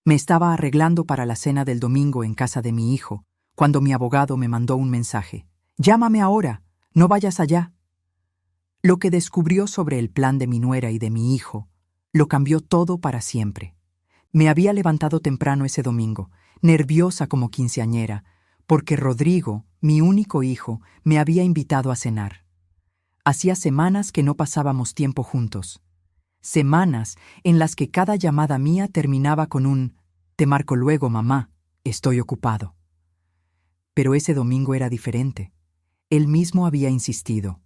Me estaba arreglando para la cena del domingo en casa de mi hijo, cuando mi abogado me mandó un mensaje. «Llámame ahora, no vayas allá». Lo que descubrió sobre el plan de mi nuera y de mi hijo lo cambió todo para siempre. Me había levantado temprano ese domingo, nerviosa como quinceañera, porque Rodrigo, mi único hijo, me había invitado a cenar. Hacía semanas que no pasábamos tiempo juntos. Semanas en las que cada llamada mía terminaba con un «Te marco luego, mamá, estoy ocupado». Pero ese domingo era diferente. Él mismo había insistido.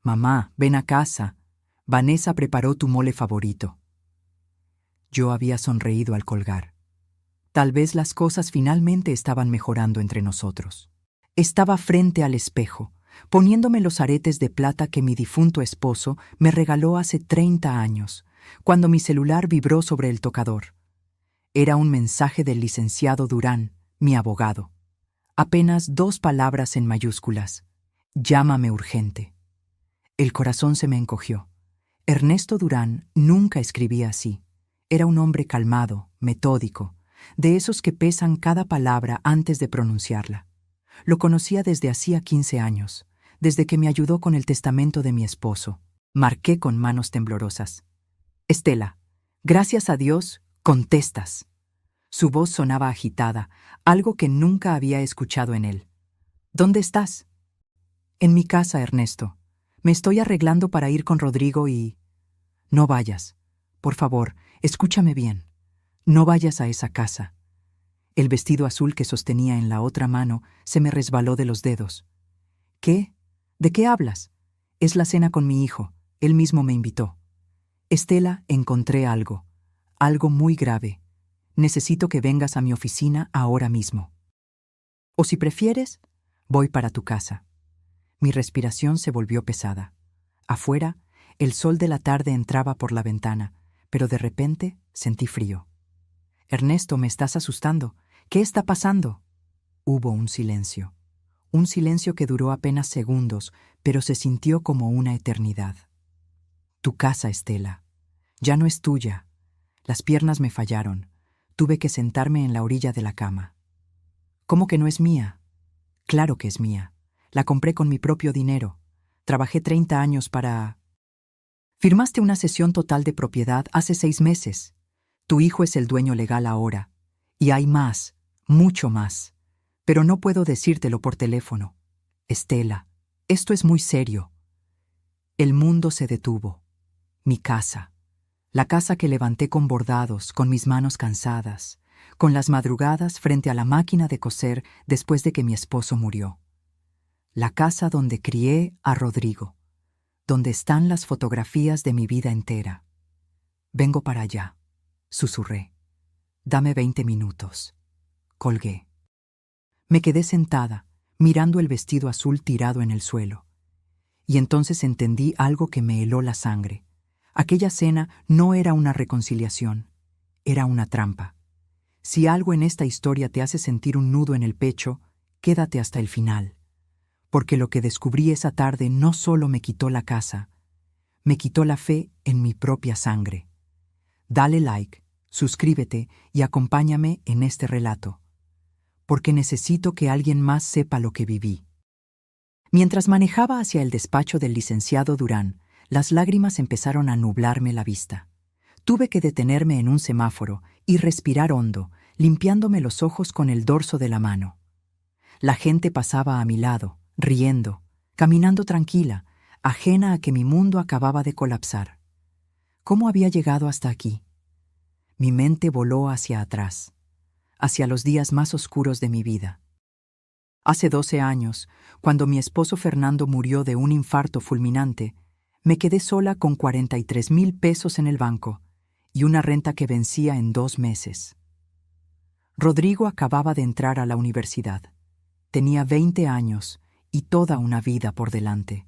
«Mamá, ven a casa. Vanessa preparó tu mole favorito». Yo había sonreído al colgar. Tal vez las cosas finalmente estaban mejorando entre nosotros. Estaba frente al espejo, poniéndome los aretes de plata que mi difunto esposo me regaló hace 30 años, cuando mi celular vibró sobre el tocador. Era un mensaje del licenciado Durán, mi abogado. Apenas 2 palabras en mayúsculas. «Llámame urgente». El corazón se me encogió. Ernesto Durán nunca escribía así. Era un hombre calmado, metódico, de esos que pesan cada palabra antes de pronunciarla. Lo conocía desde hacía 15 años, desde que me ayudó con el testamento de mi esposo. Marqué con manos temblorosas. «Estela, gracias a Dios, contestas». Su voz sonaba agitada, algo que nunca había escuchado en él. «¿Dónde estás?» «En mi casa, Ernesto. Me estoy arreglando para ir con Rodrigo y...» «No vayas. Por favor, escúchame bien. No vayas a esa casa». El vestido azul que sostenía en la otra mano se me resbaló de los dedos. «¿Qué? ¿De qué hablas? Es la cena con mi hijo. Él mismo me invitó». «Estela, encontré algo. Algo muy grave. Necesito que vengas a mi oficina ahora mismo. O si prefieres, voy para tu casa». Mi respiración se volvió pesada. Afuera, el sol de la tarde entraba por la ventana, pero de repente sentí frío. «Ernesto, me estás asustando. ¿Qué está pasando?» Hubo un silencio que duró apenas segundos, pero se sintió como una eternidad. «Tu casa, Estela. Ya no es tuya». Las piernas me fallaron. Tuve que sentarme en la orilla de la cama. «¿Cómo que no es mía?» «Claro que es mía. La compré con mi propio dinero. Trabajé 30 años para...» «Firmaste una cesión total de propiedad hace 6 meses. Tu hijo es el dueño legal ahora. Y hay más, mucho más. Pero no puedo decírtelo por teléfono. Estela, esto es muy serio». El mundo se detuvo. Mi casa. La casa que levanté con bordados, con mis manos cansadas, con las madrugadas frente a la máquina de coser después de que mi esposo murió. La casa donde crié a Rodrigo, donde están las fotografías de mi vida entera. «Vengo para allá», susurré. «Dame 20 minutos». Colgué. Me quedé sentada, mirando el vestido azul tirado en el suelo. Y entonces entendí algo que me heló la sangre. Aquella cena no era una reconciliación, era una trampa. Si algo en esta historia te hace sentir un nudo en el pecho, quédate hasta el final. Porque lo que descubrí esa tarde no solo me quitó la casa, me quitó la fe en mi propia sangre. Dale like, suscríbete y acompáñame en este relato, porque necesito que alguien más sepa lo que viví. Mientras manejaba hacia el despacho del licenciado Durán, las lágrimas empezaron a nublarme la vista. Tuve que detenerme en un semáforo y respirar hondo, limpiándome los ojos con el dorso de la mano. La gente pasaba a mi lado, riendo, caminando tranquila, ajena a que mi mundo acababa de colapsar. ¿Cómo había llegado hasta aquí? Mi mente voló hacia atrás, hacia los días más oscuros de mi vida. Hace 12 años, cuando mi esposo Fernando murió de un infarto fulminante, me quedé sola con 43,000 pesos en el banco y una renta que vencía en 2 meses. Rodrigo acababa de entrar a la universidad. Tenía 20 años y toda una vida por delante.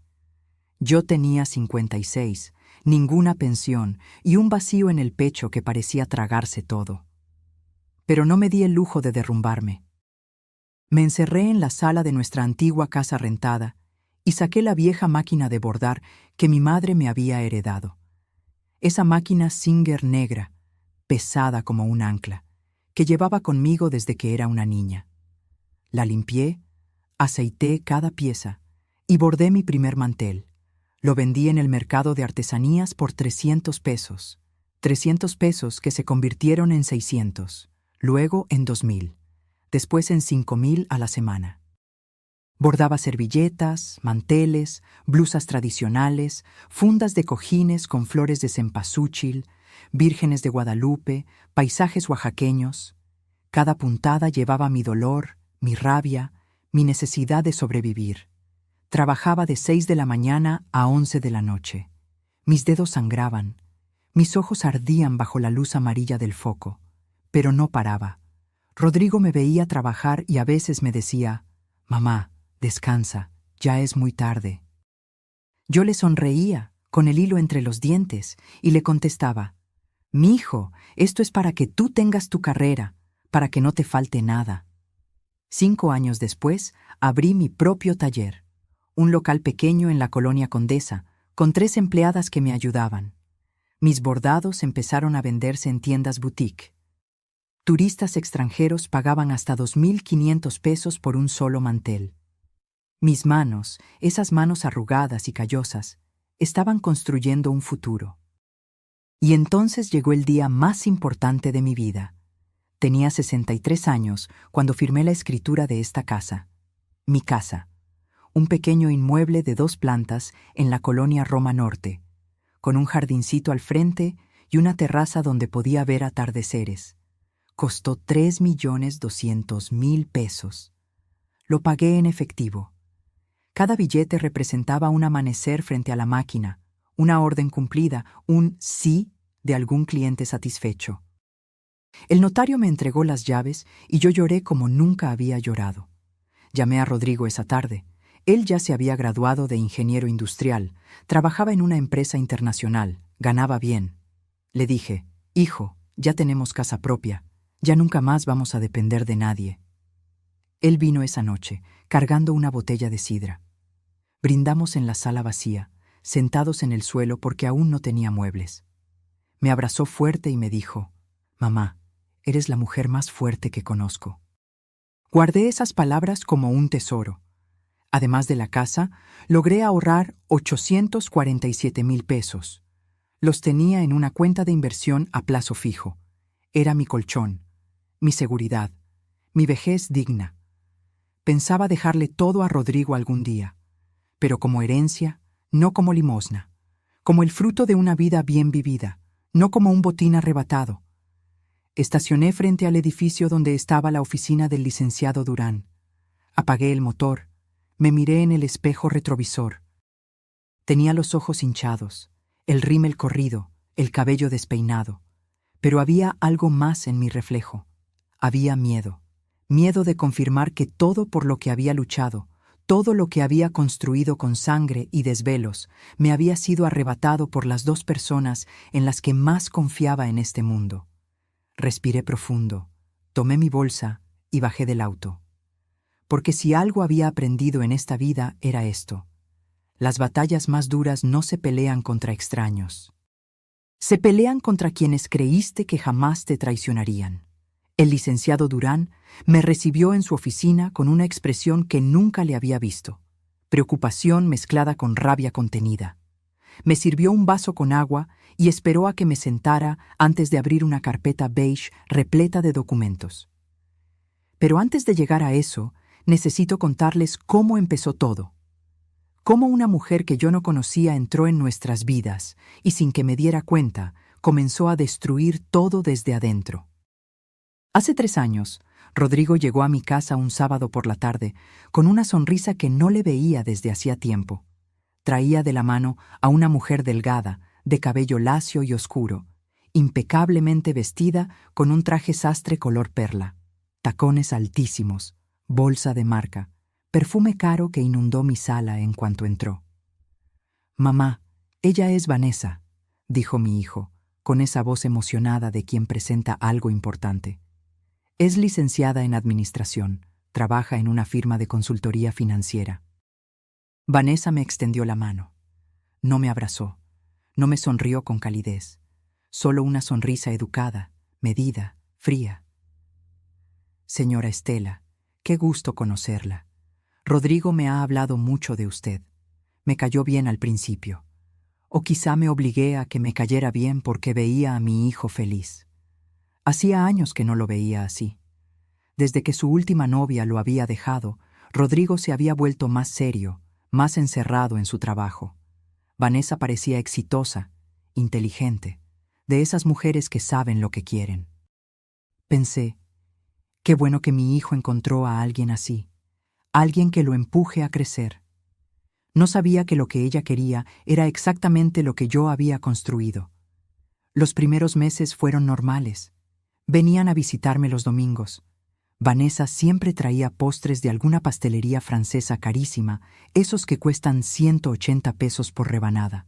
Yo tenía 56, ninguna pensión y un vacío en el pecho que parecía tragarse todo. Pero no me di el lujo de derrumbarme. Me encerré en la sala de nuestra antigua casa rentada y saqué la vieja máquina de bordar que mi madre me había heredado. Esa máquina Singer negra, pesada como un ancla, que llevaba conmigo desde que era una niña. La limpié, aceité cada pieza y bordé mi primer mantel. Lo vendí en el mercado de artesanías por 300 pesos. 300 pesos que se convirtieron en 600, luego en 2000, después en 5000 a la semana. Bordaba servilletas, manteles, blusas tradicionales, fundas de cojines con flores de cempasúchil, vírgenes de Guadalupe, paisajes oaxaqueños. Cada puntada llevaba mi dolor, mi rabia, mi necesidad de sobrevivir. Trabajaba de 6 de la mañana a 11 de la noche. Mis dedos sangraban, mis ojos ardían bajo la luz amarilla del foco, pero no paraba. Rodrigo me veía trabajar y a veces me decía: «Mamá, descansa, ya es muy tarde». Yo le sonreía, con el hilo entre los dientes, y le contestaba: «Mijo, esto es para que tú tengas tu carrera, para que no te falte nada». 5 años después, abrí mi propio taller, un local pequeño en la colonia Condesa, con 3 empleadas que me ayudaban. Mis bordados empezaron a venderse en tiendas boutique. Turistas extranjeros pagaban hasta 2.500 pesos por un solo mantel. Mis manos, esas manos arrugadas y callosas, estaban construyendo un futuro. Y entonces llegó el día más importante de mi vida. Tenía 63 años cuando firmé la escritura de esta casa. Mi casa, un pequeño inmueble de 2 plantas en la colonia Roma Norte, con un jardincito al frente y una terraza donde podía ver atardeceres. Costó 3.200.000 pesos. Lo pagué en efectivo. Cada billete representaba un amanecer frente a la máquina, una orden cumplida, un sí de algún cliente satisfecho. El notario me entregó las llaves y yo lloré como nunca había llorado. Llamé a Rodrigo esa tarde. Él ya se había graduado de ingeniero industrial, trabajaba en una empresa internacional, ganaba bien. Le dije: «Hijo, ya tenemos casa propia, ya nunca más vamos a depender de nadie». Él vino esa noche, cargando una botella de sidra. Brindamos en la sala vacía, sentados en el suelo porque aún no tenía muebles. Me abrazó fuerte y me dijo: «Mamá, eres la mujer más fuerte que conozco». Guardé esas palabras como un tesoro. Además de la casa, logré ahorrar 847.000 pesos. Los tenía en una cuenta de inversión a plazo fijo. Era mi colchón, mi seguridad, mi vejez digna. Pensaba dejarle todo a Rodrigo algún día, pero como herencia, no como limosna, como el fruto de una vida bien vivida, no como un botín arrebatado. Estacioné frente al edificio donde estaba la oficina del licenciado Durán. Apagué el motor. Me miré en el espejo retrovisor. Tenía los ojos hinchados, el rímel corrido, el cabello despeinado. Pero había algo más en mi reflejo. Había miedo. Miedo de confirmar que todo por lo que había luchado, todo lo que había construido con sangre y desvelos, me había sido arrebatado por las 2 personas en las que más confiaba en este mundo. Respiré profundo, tomé mi bolsa y bajé del auto. Porque si algo había aprendido en esta vida era esto: las batallas más duras no se pelean contra extraños. Se pelean contra quienes creíste que jamás te traicionarían. El licenciado Durán me recibió en su oficina con una expresión que nunca le había visto: preocupación mezclada con rabia contenida. Me sirvió un vaso con agua y esperó a que me sentara antes de abrir una carpeta beige repleta de documentos. Pero antes de llegar a eso, necesito contarles cómo empezó todo. Cómo una mujer que yo no conocía entró en nuestras vidas y, sin que me diera cuenta, comenzó a destruir todo desde adentro. Hace 3 años, Rodrigo llegó a mi casa un sábado por la tarde con una sonrisa que no le veía desde hacía tiempo. Traía de la mano a una mujer delgada, de cabello lacio y oscuro, impecablemente vestida con un traje sastre color perla, tacones altísimos, bolsa de marca, perfume caro que inundó mi sala en cuanto entró. «Mamá, ella es Vanessa», dijo mi hijo, con esa voz emocionada de quien presenta algo importante. Es licenciada en administración, trabaja en una firma de consultoría financiera. Vanessa me extendió la mano. No me abrazó, no me sonrió con calidez, solo una sonrisa educada, medida, fría. Señora Estela, qué gusto conocerla. Rodrigo me ha hablado mucho de usted. Me cayó bien al principio. O quizá me obligué a que me cayera bien porque veía a mi hijo feliz. Hacía años que no lo veía así. Desde que su última novia lo había dejado, Rodrigo se había vuelto más serio, más encerrado en su trabajo. Vanessa parecía exitosa, inteligente, de esas mujeres que saben lo que quieren. Pensé, qué bueno que mi hijo encontró a alguien así, alguien que lo empuje a crecer. No sabía que lo que ella quería era exactamente lo que yo había construido. Los primeros meses fueron normales. Venían a visitarme los domingos. Vanessa siempre traía postres de alguna pastelería francesa carísima, esos que cuestan 180 pesos por rebanada.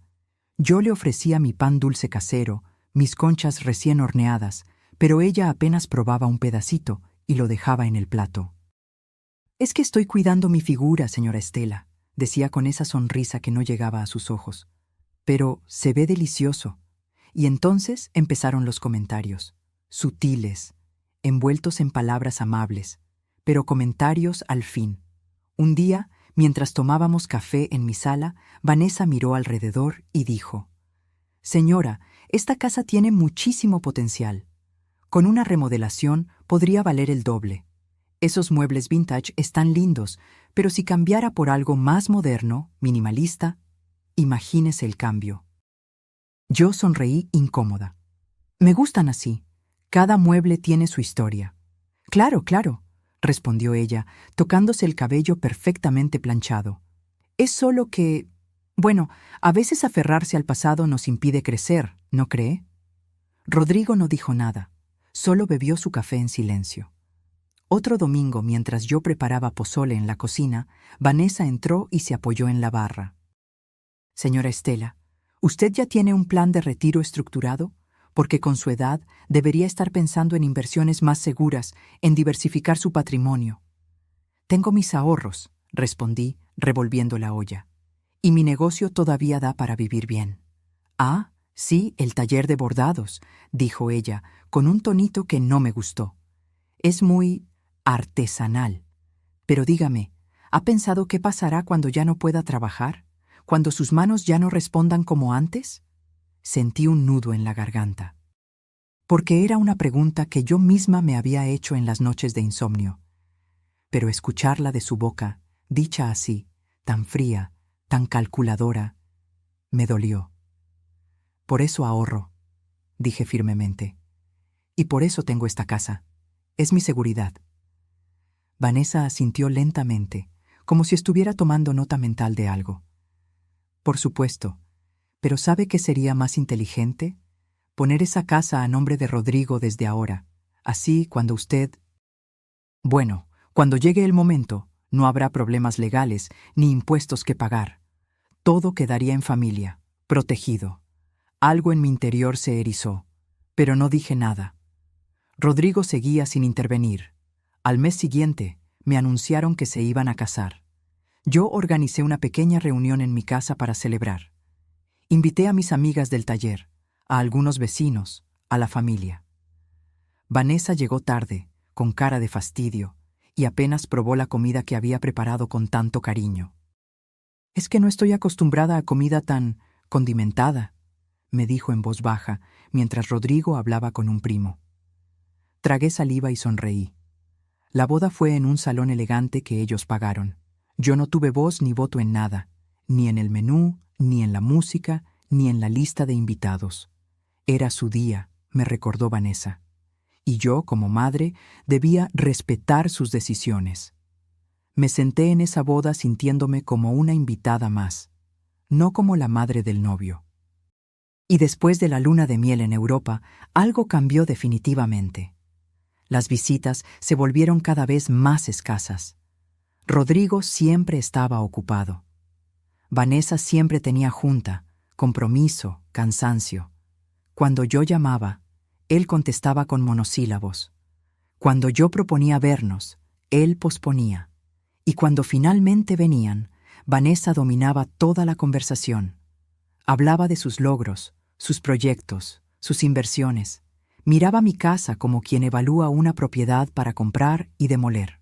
Yo le ofrecía mi pan dulce casero, mis conchas recién horneadas, pero ella apenas probaba un pedacito y lo dejaba en el plato. «Es que estoy cuidando mi figura, señora Estela», decía con esa sonrisa que no llegaba a sus ojos. «Pero se ve delicioso». Y entonces empezaron los comentarios, sutiles, envueltos en palabras amables, pero comentarios al fin. Un día, mientras tomábamos café en mi sala, Vanessa miró alrededor y dijo: «Señora, esta casa tiene muchísimo potencial. Con una remodelación podría valer el doble. Esos muebles vintage están lindos, pero si cambiara por algo más moderno, minimalista, imagínese el cambio». Yo sonreí incómoda. «Me gustan así. Cada mueble tiene su historia». «Claro, claro», respondió ella, tocándose el cabello perfectamente planchado. «Es solo que... bueno, a veces aferrarse al pasado nos impide crecer, ¿no cree?». Rodrigo no dijo nada, solo bebió su café en silencio. Otro domingo, mientras yo preparaba pozole en la cocina, Vanessa entró y se apoyó en la barra. «Señora Estela, ¿usted ya tiene un plan de retiro estructurado? Porque con su edad debería estar pensando en inversiones más seguras, en diversificar su patrimonio». «Tengo mis ahorros», respondí, revolviendo la olla. «Y mi negocio todavía da para vivir bien». «Ah, sí, el taller de bordados», dijo ella, con un tonito que no me gustó. «Es muy artesanal. Pero dígame, ¿ha pensado qué pasará cuando ya no pueda trabajar? ¿Cuando sus manos ya no respondan como antes?». Sentí un nudo en la garganta. Porque era una pregunta que yo misma me había hecho en las noches de insomnio. Pero escucharla de su boca, dicha así, tan fría, tan calculadora, me dolió. «Por eso ahorro», dije firmemente. «Y por eso tengo esta casa. Es mi seguridad». Vanessa asintió lentamente, como si estuviera tomando nota mental de algo. «Por supuesto. Pero ¿sabe qué sería más inteligente? Poner esa casa a nombre de Rodrigo desde ahora. Así, cuando usted... bueno, cuando llegue el momento, no habrá problemas legales ni impuestos que pagar. Todo quedaría en familia, protegido». Algo en mi interior se erizó, pero no dije nada. Rodrigo seguía sin intervenir. Al mes siguiente, me anunciaron que se iban a casar. Yo organicé una pequeña reunión en mi casa para celebrar. Invité a mis amigas del taller, a algunos vecinos, a la familia. Vanessa llegó tarde, con cara de fastidio, y apenas probó la comida que había preparado con tanto cariño. «Es que no estoy acostumbrada a comida tan condimentada», me dijo en voz baja, mientras Rodrigo hablaba con un primo. Tragué saliva y sonreí. La boda fue en un salón elegante que ellos pagaron. Yo no tuve voz ni voto en nada, ni en el menú, ni en la música, ni en la lista de invitados. Era su día, me recordó Vanessa. Y yo, como madre, debía respetar sus decisiones. Me senté en esa boda sintiéndome como una invitada más, no como la madre del novio. Y después de la luna de miel en Europa, algo cambió definitivamente. Las visitas se volvieron cada vez más escasas. Rodrigo siempre estaba ocupado. Vanessa siempre tenía junta, compromiso, cansancio. Cuando yo llamaba, él contestaba con monosílabos. Cuando yo proponía vernos, él posponía. Y cuando finalmente venían, Vanessa dominaba toda la conversación. Hablaba de sus logros, sus proyectos, sus inversiones. Miraba mi casa como quien evalúa una propiedad para comprar y demoler.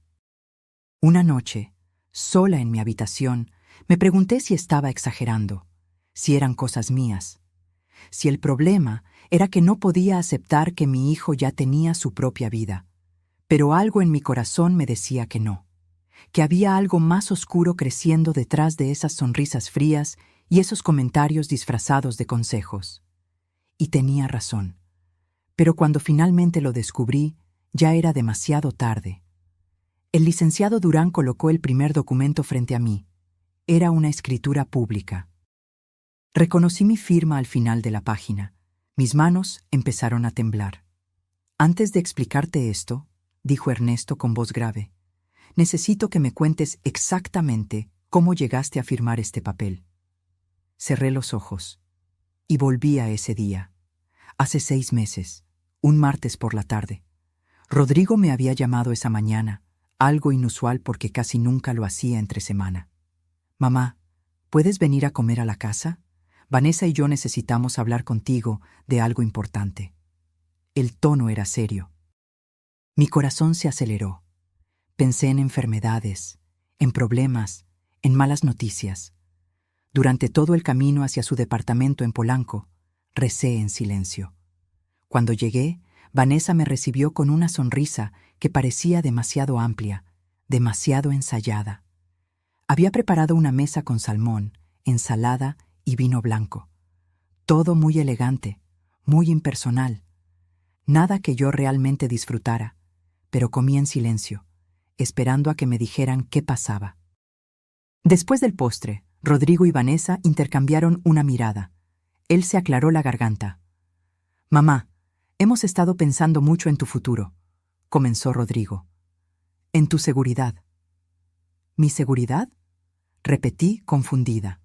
Una noche, sola en mi habitación, me pregunté si estaba exagerando, si eran cosas mías, si el problema era que no podía aceptar que mi hijo ya tenía su propia vida. Pero algo en mi corazón me decía que no, que había algo más oscuro creciendo detrás de esas sonrisas frías y esos comentarios disfrazados de consejos. Y tenía razón. Pero cuando finalmente lo descubrí, ya era demasiado tarde. El licenciado Durán colocó el primer documento frente a mí. Era una escritura pública. Reconocí mi firma al final de la página. Mis manos empezaron a temblar. Antes de explicarte esto, dijo Ernesto con voz grave, necesito que me cuentes exactamente cómo llegaste a firmar este papel. Cerré los ojos y volví a ese día. Hace 6 meses, un martes por la tarde. Rodrigo me había llamado esa mañana, algo inusual porque casi nunca lo hacía entre semana. Mamá, ¿puedes venir a comer a la casa? Vanessa y yo necesitamos hablar contigo de algo importante. El tono era serio. Mi corazón se aceleró. Pensé en enfermedades, en problemas, en malas noticias. Durante todo el camino hacia su departamento en Polanco, recé en silencio. Cuando llegué, Vanessa me recibió con una sonrisa que parecía demasiado amplia, demasiado ensayada. Había preparado una mesa con salmón, ensalada y vino blanco. Todo muy elegante, muy impersonal. Nada que yo realmente disfrutara, pero comí en silencio, esperando a que me dijeran qué pasaba. Después del postre, Rodrigo y Vanessa intercambiaron una mirada. Él se aclaró la garganta. Mamá, hemos estado pensando mucho en tu futuro, comenzó Rodrigo. En tu seguridad. ¿Mi seguridad? Repetí, confundida.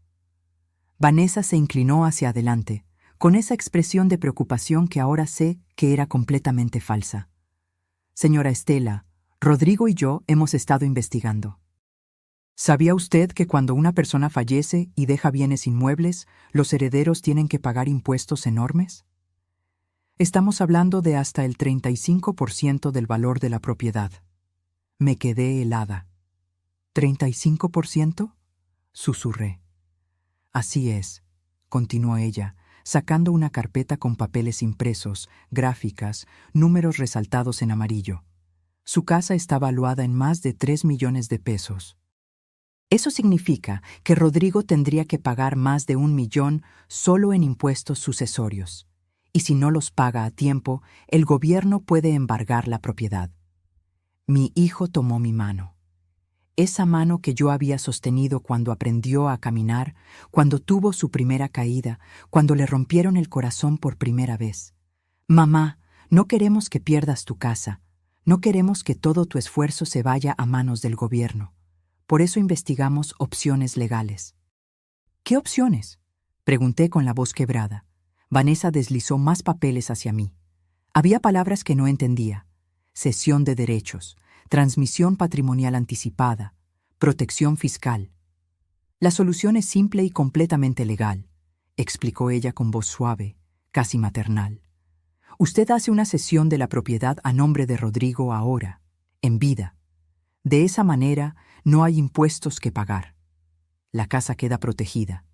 Vanessa se inclinó hacia adelante, con esa expresión de preocupación que ahora sé que era completamente falsa. Señora Estela, Rodrigo y yo hemos estado investigando. ¿Sabía usted que cuando una persona fallece y deja bienes inmuebles, los herederos tienen que pagar impuestos enormes? Estamos hablando de hasta el 35% del valor de la propiedad. Me quedé helada. ¿35%? Susurré. Así es, continuó ella, sacando una carpeta con papeles impresos, gráficas, números resaltados en amarillo. Su casa está valuada en más de 3 millones de pesos. Eso significa que Rodrigo tendría que pagar más de 1 millón solo en impuestos sucesorios. Y si no los paga a tiempo, el gobierno puede embargar la propiedad. Mi hijo tomó mi mano. Esa mano que yo había sostenido cuando aprendió a caminar, cuando tuvo su primera caída, cuando le rompieron el corazón por primera vez. Mamá, no queremos que pierdas tu casa. No queremos que todo tu esfuerzo se vaya a manos del gobierno. Por eso investigamos opciones legales. ¿Qué opciones? Pregunté con la voz quebrada. Vanessa deslizó más papeles hacia mí. Había palabras que no entendía. Cesión de derechos, transmisión patrimonial anticipada, protección fiscal. La solución es simple y completamente legal, explicó ella con voz suave, casi maternal. Usted hace una cesión de la propiedad a nombre de Rodrigo ahora, en vida. De esa manera no hay impuestos que pagar. La casa queda protegida.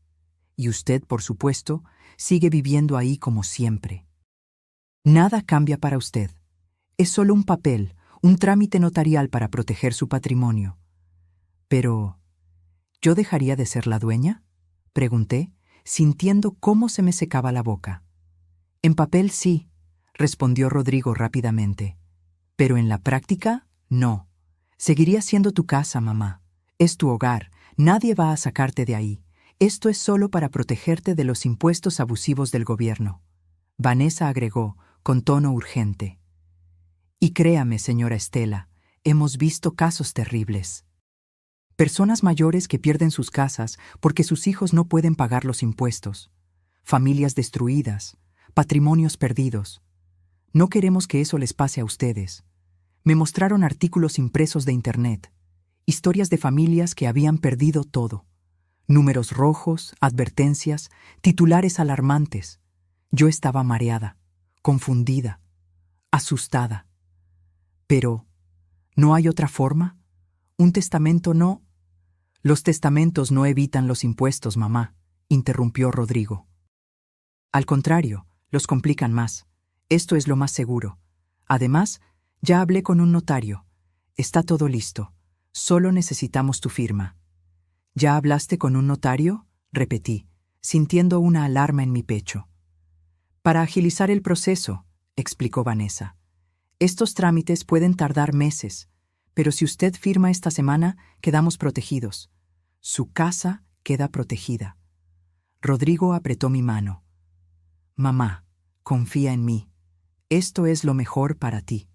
Y usted, por supuesto, sigue viviendo ahí como siempre. Nada cambia para usted. Es solo un papel, un trámite notarial para proteger su patrimonio. Pero, ¿yo dejaría de ser la dueña? Pregunté, sintiendo cómo se me secaba la boca. En papel sí, respondió Rodrigo rápidamente. Pero en la práctica, no. Seguiría siendo tu casa, mamá. Es tu hogar. Nadie va a sacarte de ahí. Esto es solo para protegerte de los impuestos abusivos del gobierno. Vanessa agregó, con tono urgente. Y créame, señora Estela, hemos visto casos terribles. Personas mayores que pierden sus casas porque sus hijos no pueden pagar los impuestos. Familias destruidas, patrimonios perdidos. No queremos que eso les pase a ustedes. Me mostraron artículos impresos de Internet, historias de familias que habían perdido todo. Números rojos, advertencias, titulares alarmantes. Yo estaba mareada, confundida. asustada. Pero, ¿no hay otra forma? ¿Un testamento no? Los testamentos no evitan los impuestos, mamá, interrumpió Rodrigo. Al contrario, los complican más. Esto es lo más seguro. Además, ya hablé con un notario. Está todo listo. Solo necesitamos tu firma. ¿Ya hablaste con un notario?, repetí, sintiendo una alarma en mi pecho. Para agilizar el proceso, explicó Vanessa. Estos trámites pueden tardar meses, pero si usted firma esta semana, quedamos protegidos. Su casa queda protegida. Rodrigo apretó mi mano. Mamá, confía en mí. Esto es lo mejor para ti,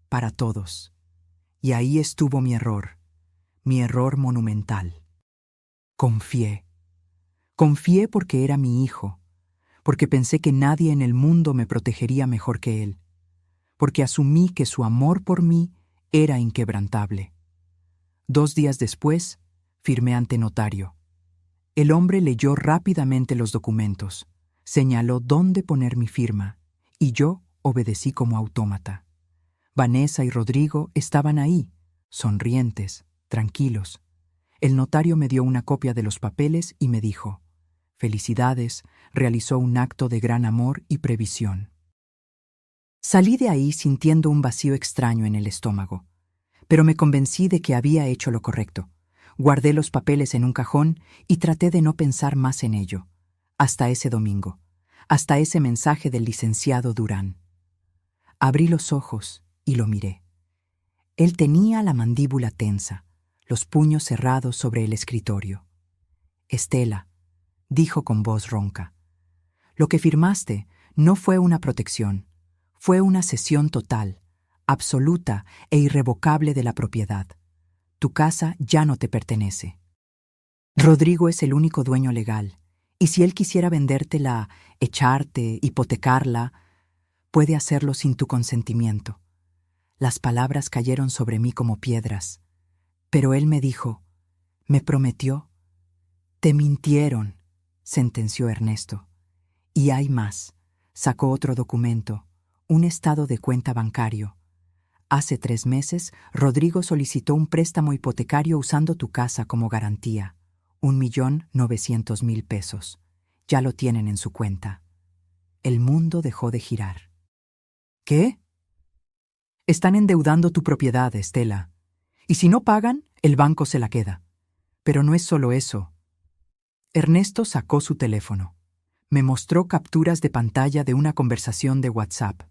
para todos. Y ahí estuvo mi error monumental. Confié. Confié porque era mi hijo, porque pensé que nadie en el mundo me protegería mejor que él, porque asumí que su amor por mí era inquebrantable. 2 días después, firmé ante notario. El hombre leyó rápidamente los documentos, señaló dónde poner mi firma, y yo obedecí como autómata. Vanessa y Rodrigo estaban ahí, sonrientes, tranquilos. El notario me dio una copia de los papeles y me dijo: «Felicidades, realizó un acto de gran amor y previsión». Salí de ahí sintiendo un vacío extraño en el estómago, pero me convencí de que había hecho lo correcto. Guardé los papeles en un cajón y traté de no pensar más en ello, hasta ese domingo, hasta ese mensaje del licenciado Durán. Abrí los ojos y lo miré. Él tenía la mandíbula tensa, los puños cerrados sobre el escritorio. «Estela», dijo con voz ronca, «lo que firmaste no fue una protección, fue una cesión total, absoluta e irrevocable de la propiedad. Tu casa ya no te pertenece. Rodrigo es el único dueño legal, y si él quisiera vendértela, echarte, hipotecarla, puede hacerlo sin tu consentimiento». Las palabras cayeron sobre mí como piedras, pero él me dijo, me prometió. «Te mintieron», sentenció Ernesto. «Y hay más». Sacó otro documento, un estado de cuenta bancario. «Hace 3 meses, Rodrigo solicitó un préstamo hipotecario usando tu casa como garantía. 1.900.000 pesos. Ya lo tienen en su cuenta». El mundo dejó de girar. «¿Qué? Están endeudando tu propiedad, Estela. Y si no pagan, el banco se la queda. Pero no es solo eso». Ernesto sacó su teléfono. Me mostró capturas de pantalla de una conversación de WhatsApp.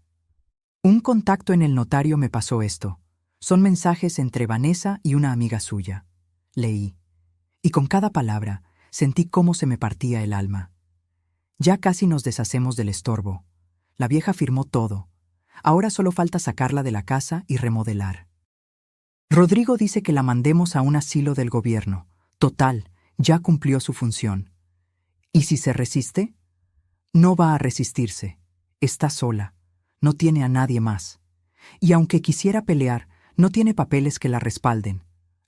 «Un contacto en el notario me pasó esto. Son mensajes entre Vanessa y una amiga suya». Leí. Y con cada palabra sentí cómo se me partía el alma. «Ya casi nos deshacemos del estorbo. La vieja firmó todo. Ahora solo falta sacarla de la casa y remodelar. Rodrigo dice que la mandemos a un asilo del gobierno. Total, ya cumplió su función. ¿Y si se resiste? No va a resistirse. Está sola. No tiene a nadie más. Y aunque quisiera pelear, no tiene papeles que la respalden.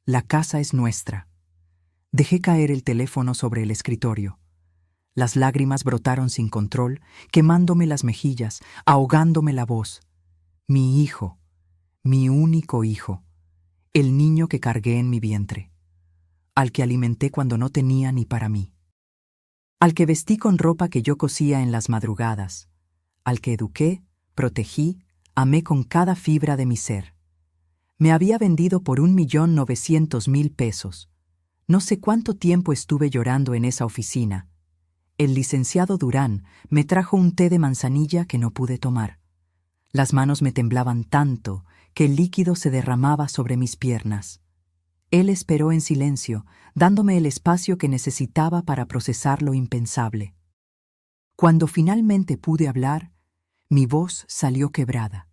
La casa es nuestra». Dejé caer el teléfono sobre el escritorio. Las lágrimas brotaron sin control, quemándome las mejillas, ahogándome la voz. Mi hijo, mi único hijo, el niño que cargué en mi vientre, al que alimenté cuando no tenía ni para mí, al que vestí con ropa que yo cosía en las madrugadas, al que eduqué, protegí, amé con cada fibra de mi ser. Me había vendido por 1.900.000 pesos. No sé cuánto tiempo estuve llorando en esa oficina. El licenciado Durán me trajo un té de manzanilla que no pude tomar. Las manos me temblaban tanto que el líquido se derramaba sobre mis piernas. Él esperó en silencio, dándome el espacio que necesitaba para procesar lo impensable. Cuando finalmente pude hablar, mi voz salió quebrada,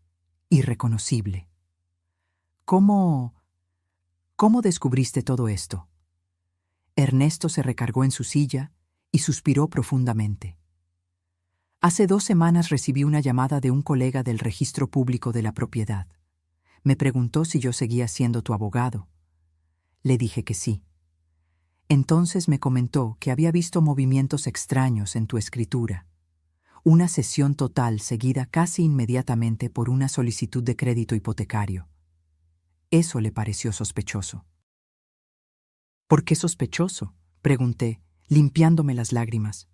irreconocible. ¿Cómo descubriste todo esto?» Ernesto se recargó en su silla y suspiró profundamente. «Hace 2 semanas recibí una llamada de un colega del registro público de la propiedad. Me preguntó si yo seguía siendo tu abogado. Le dije que sí. Entonces me comentó que había visto movimientos extraños en tu escritura. una cesión total seguida casi inmediatamente por una solicitud de crédito hipotecario. Eso le pareció sospechoso. ¿Por qué sospechoso?, pregunté, limpiándome las lágrimas.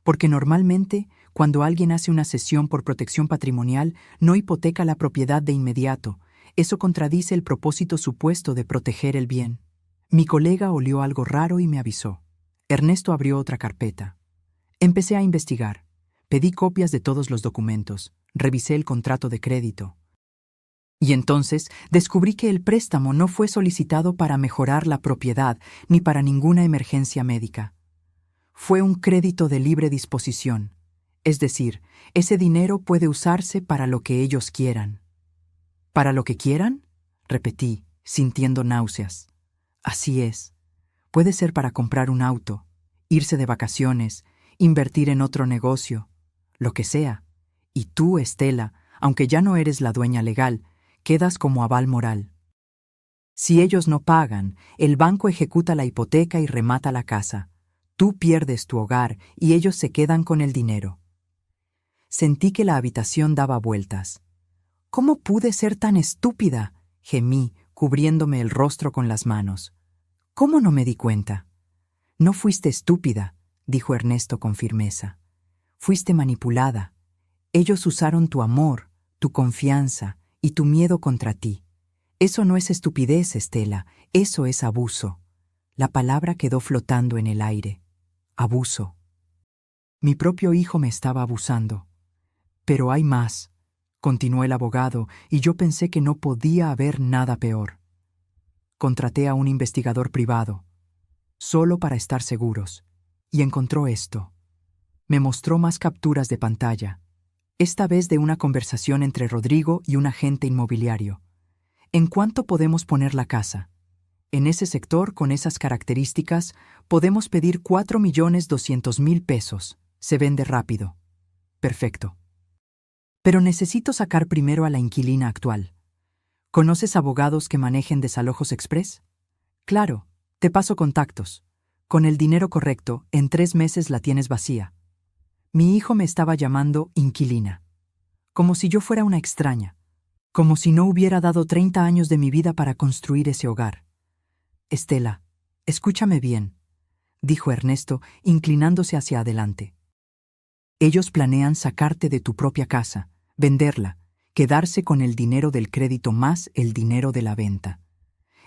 Porque normalmente, cuando alguien hace una cesión por protección patrimonial, no hipoteca la propiedad de inmediato. Eso contradice el propósito supuesto de proteger el bien. Mi colega olió algo raro y me avisó. Ernesto abrió otra carpeta. Empecé a investigar. Pedí copias de todos los documentos. Revisé el contrato de crédito. Y entonces descubrí que el préstamo no fue solicitado para mejorar la propiedad ni para ninguna emergencia médica. Fue un crédito de libre disposición, es decir, ese dinero puede usarse para lo que ellos quieran. ¿Para lo que quieran?, repetí, sintiendo náuseas. Así es. Puede ser para comprar un auto, irse de vacaciones, invertir en otro negocio, lo que sea. Y tú, Estela, aunque ya no eres la dueña legal, quedas como aval moral. Si ellos no pagan, el banco ejecuta la hipoteca y remata la casa. Tú pierdes tu hogar y ellos se quedan con el dinero. Sentí que la habitación daba vueltas. ¿Cómo pude ser tan estúpida?, gemí, cubriéndome el rostro con las manos. ¿Cómo no me di cuenta? No fuiste estúpida, dijo Ernesto con firmeza. Fuiste manipulada. Ellos usaron tu amor, tu confianza y tu miedo contra ti. Eso no es estupidez, Estela, eso es abuso. La palabra quedó flotando en el aire. Abuso. Mi propio hijo me estaba abusando. Pero hay más, continuó el abogado, y yo pensé que no podía haber nada peor. Contraté a un investigador privado, solo para estar seguros, y encontró esto. Me mostró más capturas de pantalla, esta vez de una conversación entre Rodrigo y un agente inmobiliario. ¿En cuánto podemos poner la casa? En ese sector, con esas características, podemos pedir 4.200.000 pesos. Se vende rápido. Perfecto. Pero necesito sacar primero a la inquilina actual. ¿Conoces abogados que manejen desalojos express? Claro, te paso contactos. Con el dinero correcto, en 3 meses la tienes vacía. Mi hijo me estaba llamando inquilina. Como si yo fuera una extraña. Como si no hubiera dado 30 años de mi vida para construir ese hogar. Estela, escúchame bien, dijo Ernesto, inclinándose hacia adelante. Ellos planean sacarte de tu propia casa, venderla, quedarse con el dinero del crédito más el dinero de la venta.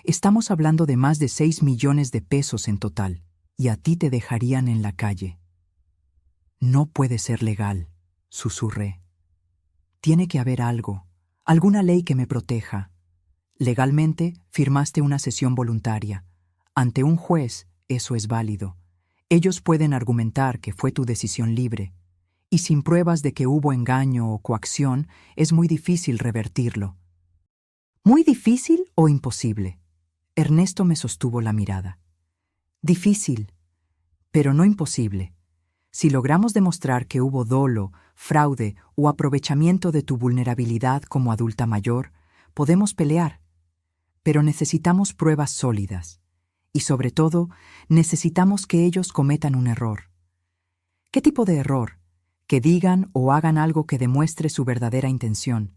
Estamos hablando de más de 6 millones de pesos en total, y a ti te dejarían en la calle. No puede ser legal, susurré. Tiene que haber algo, alguna ley que me proteja. Legalmente, firmaste una cesión voluntaria. Ante un juez, eso es válido. Ellos pueden argumentar que fue tu decisión libre. Y sin pruebas de que hubo engaño o coacción, es muy difícil revertirlo. ¿Muy difícil o imposible? Ernesto me sostuvo la mirada. Difícil, pero no imposible. Si logramos demostrar que hubo dolo, fraude o aprovechamiento de tu vulnerabilidad como adulta mayor, podemos pelear. Pero necesitamos pruebas sólidas. Y sobre todo, necesitamos que ellos cometan un error. ¿Qué tipo de error? Que digan o hagan algo que demuestre su verdadera intención,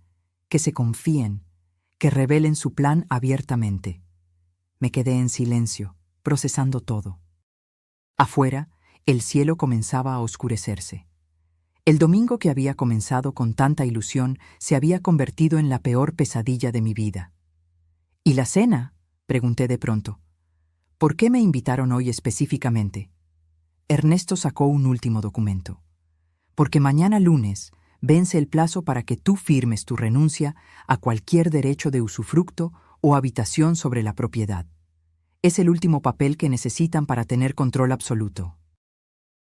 que se confíen, que revelen su plan abiertamente. Me quedé en silencio, procesando todo. Afuera, el cielo comenzaba a oscurecerse. El domingo que había comenzado con tanta ilusión se había convertido en la peor pesadilla de mi vida. ¿Y la cena?, pregunté de pronto. ¿Por qué me invitaron hoy específicamente? Ernesto sacó un último documento. Porque mañana lunes vence el plazo para que tú firmes tu renuncia a cualquier derecho de usufructo o habitación sobre la propiedad. Es el último papel que necesitan para tener control absoluto.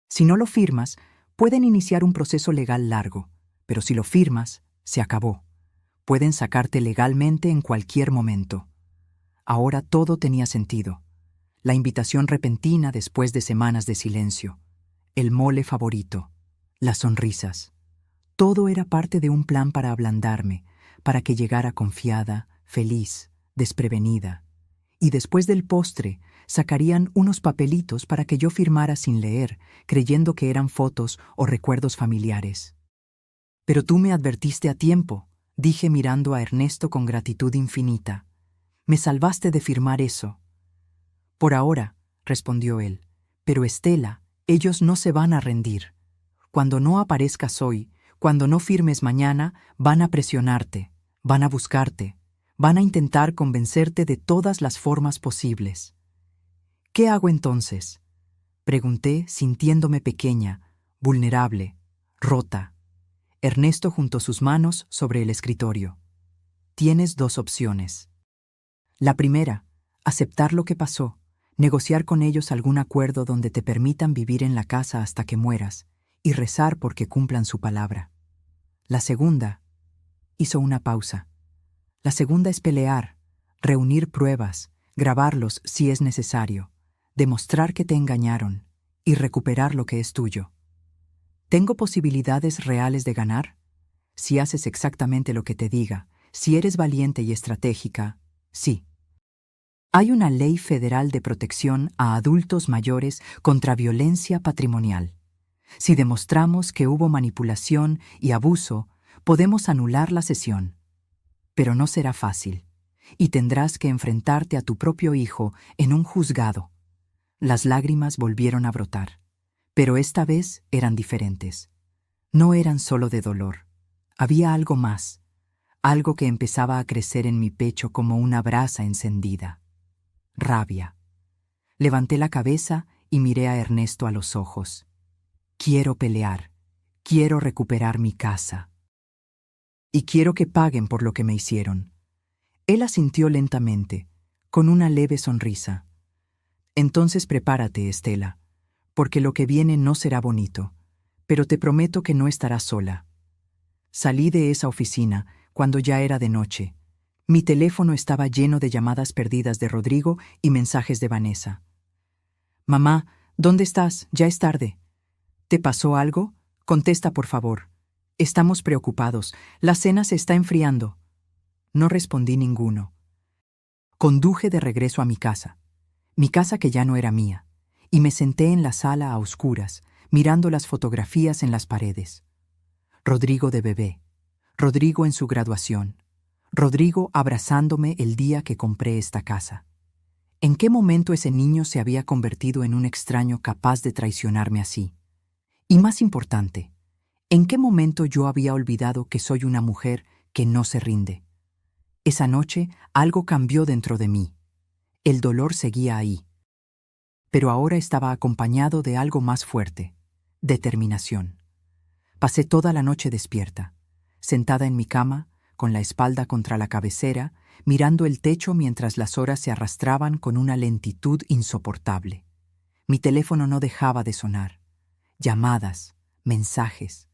Si no lo firmas, pueden iniciar un proceso legal largo, pero si lo firmas, se acabó. Pueden sacarte legalmente en cualquier momento. Ahora todo tenía sentido. La invitación repentina después de semanas de silencio. El mole favorito. Las sonrisas. Todo era parte de un plan para ablandarme, para que llegara confiada, feliz, desprevenida. Y después del postre, sacarían unos papelitos para que yo firmara sin leer, creyendo que eran fotos o recuerdos familiares. Pero tú me advertiste a tiempo, dije mirando a Ernesto con gratitud infinita. Me salvaste de firmar eso. Por ahora, respondió él, pero Estela, ellos no se van a rendir. Cuando no aparezcas hoy, cuando no firmes mañana, van a presionarte, van a buscarte, van a intentar convencerte de todas las formas posibles. ¿Qué hago entonces? Pregunté, sintiéndome pequeña, vulnerable, rota. Ernesto juntó sus manos sobre el escritorio. Tienes dos opciones. La primera, aceptar lo que pasó, negociar con ellos algún acuerdo donde te permitan vivir en la casa hasta que mueras y rezar porque cumplan su palabra. La segunda, hizo una pausa. La segunda es pelear, reunir pruebas, grabarlos si es necesario, demostrar que te engañaron y recuperar lo que es tuyo. ¿Tengo posibilidades reales de ganar? Si haces exactamente lo que te diga, si eres valiente y estratégica, sí. Hay una ley federal de protección a adultos mayores contra violencia patrimonial. Si demostramos que hubo manipulación y abuso, podemos anular la sesión. Pero no será fácil, y tendrás que enfrentarte a tu propio hijo en un juzgado. Las lágrimas volvieron a brotar, pero esta vez eran diferentes. No eran solo de dolor. Había algo más, algo que empezaba a crecer en mi pecho como una brasa encendida. Rabia. Levanté la cabeza y miré a Ernesto a los ojos. Quiero pelear. Quiero recuperar mi casa. Y quiero que paguen por lo que me hicieron. Él asintió lentamente, con una leve sonrisa. Entonces prepárate, Estela, porque lo que viene no será bonito, pero te prometo que no estarás sola. Salí de esa oficina cuando ya era de noche. Mi teléfono estaba lleno de llamadas perdidas de Rodrigo y mensajes de Vanessa. Mamá, ¿dónde estás? Ya es tarde. ¿Te pasó algo? Contesta, por favor. Estamos preocupados. La cena se está enfriando. No respondí ninguno. Conduje de regreso a mi casa que ya no era mía, y me senté en la sala a oscuras, mirando las fotografías en las paredes. Rodrigo de bebé, Rodrigo en su graduación, Rodrigo abrazándome el día que compré esta casa. ¿En qué momento ese niño se había convertido en un extraño capaz de traicionarme así? Y más importante, ¿en qué momento yo había olvidado que soy una mujer que no se rinde? Esa noche algo cambió dentro de mí. El dolor seguía ahí. Pero ahora estaba acompañado de algo más fuerte, determinación. Pasé toda la noche despierta, sentada en mi cama, con la espalda contra la cabecera, mirando el techo mientras las horas se arrastraban con una lentitud insoportable. Mi teléfono no dejaba de sonar. Llamadas, mensajes.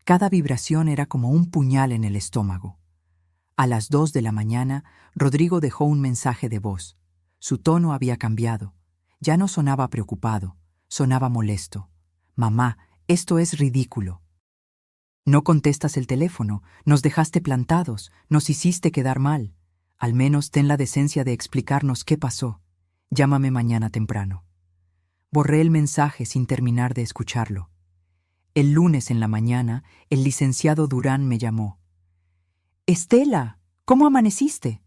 Cada vibración era como un puñal en el estómago. A las 2 de la mañana, Rodrigo dejó un mensaje de voz. Su tono había cambiado. Ya no sonaba preocupado, sonaba molesto. Mamá, esto es ridículo. No contestas el teléfono, nos dejaste plantados, nos hiciste quedar mal. Al menos ten la decencia de explicarnos qué pasó. Llámame mañana temprano. Borré el mensaje sin terminar de escucharlo. El lunes en la mañana, el licenciado Durán me llamó. Estela, ¿cómo amaneciste?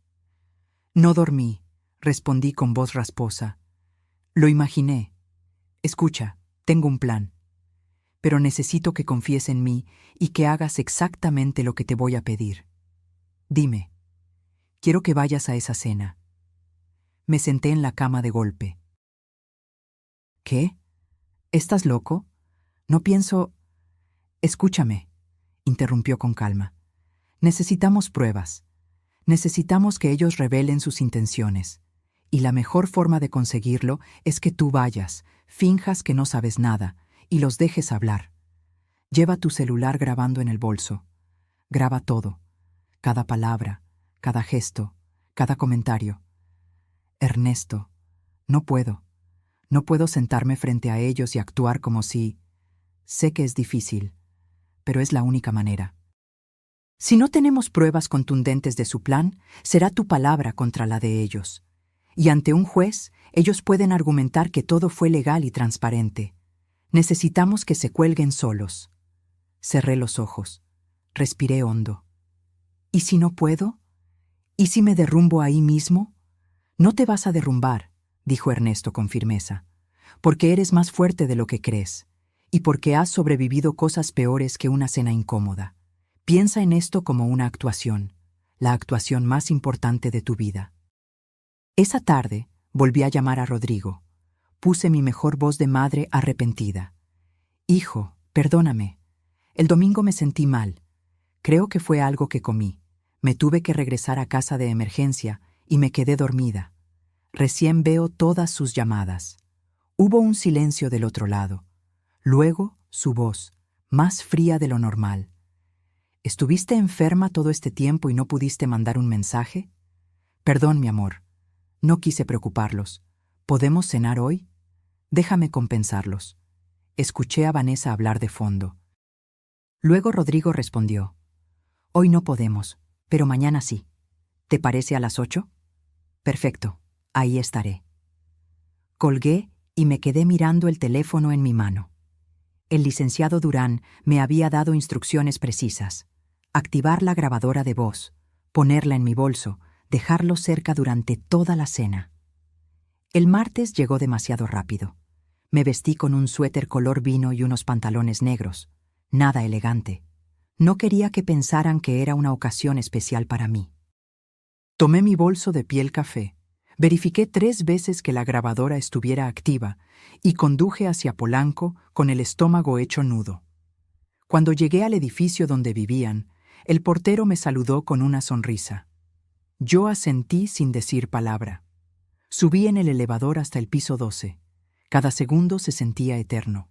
No dormí, respondí con voz rasposa. Lo imaginé. Escucha, tengo un plan. Pero necesito que confíes en mí y que hagas exactamente lo que te voy a pedir. Dime, quiero que vayas a esa cena. Me senté en la cama de golpe. ¿Qué? ¿Estás loco? No pienso... Escúchame, interrumpió con calma. Necesitamos pruebas. Necesitamos que ellos revelen sus intenciones. Y la mejor forma de conseguirlo es que tú vayas, finjas que no sabes nada y los dejes hablar. Lleva tu celular grabando en el bolso. Graba todo. Cada palabra, cada gesto, cada comentario. Ernesto, no puedo. No puedo sentarme frente a ellos y actuar como si... Sé que es difícil, pero es la única manera. Si no tenemos pruebas contundentes de su plan, será tu palabra contra la de ellos. Y ante un juez, ellos pueden argumentar que todo fue legal y transparente. Necesitamos que se cuelguen solos. Cerré los ojos. Respiré hondo. ¿Y si no puedo? ¿Y si me derrumbo ahí mismo? No te vas a derrumbar, dijo Ernesto con firmeza, porque eres más fuerte de lo que crees, y porque has sobrevivido cosas peores que una cena incómoda. Piensa en esto como una actuación, la actuación más importante de tu vida. Esa tarde volví a llamar a Rodrigo. Puse mi mejor voz de madre arrepentida. Hijo, perdóname. El domingo me sentí mal. Creo que fue algo que comí. Me tuve que regresar a casa de emergencia y me quedé dormida. Recién veo todas sus llamadas. Hubo un silencio del otro lado. Luego, su voz, más fría de lo normal. ¿Estuviste enferma todo este tiempo y no pudiste mandar un mensaje? Perdón, mi amor. No quise preocuparlos. ¿Podemos cenar hoy? Déjame compensarlos. Escuché a Vanessa hablar de fondo. Luego Rodrigo respondió. Hoy no podemos, pero mañana sí. ¿Te parece a las 8? Perfecto, ahí estaré. Colgué y me quedé mirando el teléfono en mi mano. El licenciado Durán me había dado instrucciones precisas. Activar la grabadora de voz, ponerla en mi bolso, dejarlo cerca durante toda la cena. El martes llegó demasiado rápido. Me vestí con un suéter color vino y unos pantalones negros. Nada elegante. No quería que pensaran que era una ocasión especial para mí. Tomé mi bolso de piel café, verifiqué 3 veces que la grabadora estuviera activa y conduje hacia Polanco con el estómago hecho nudo. Cuando llegué al edificio donde vivían, el portero me saludó con una sonrisa. Yo asentí sin decir palabra. Subí en el elevador hasta el piso 12. Cada segundo se sentía eterno.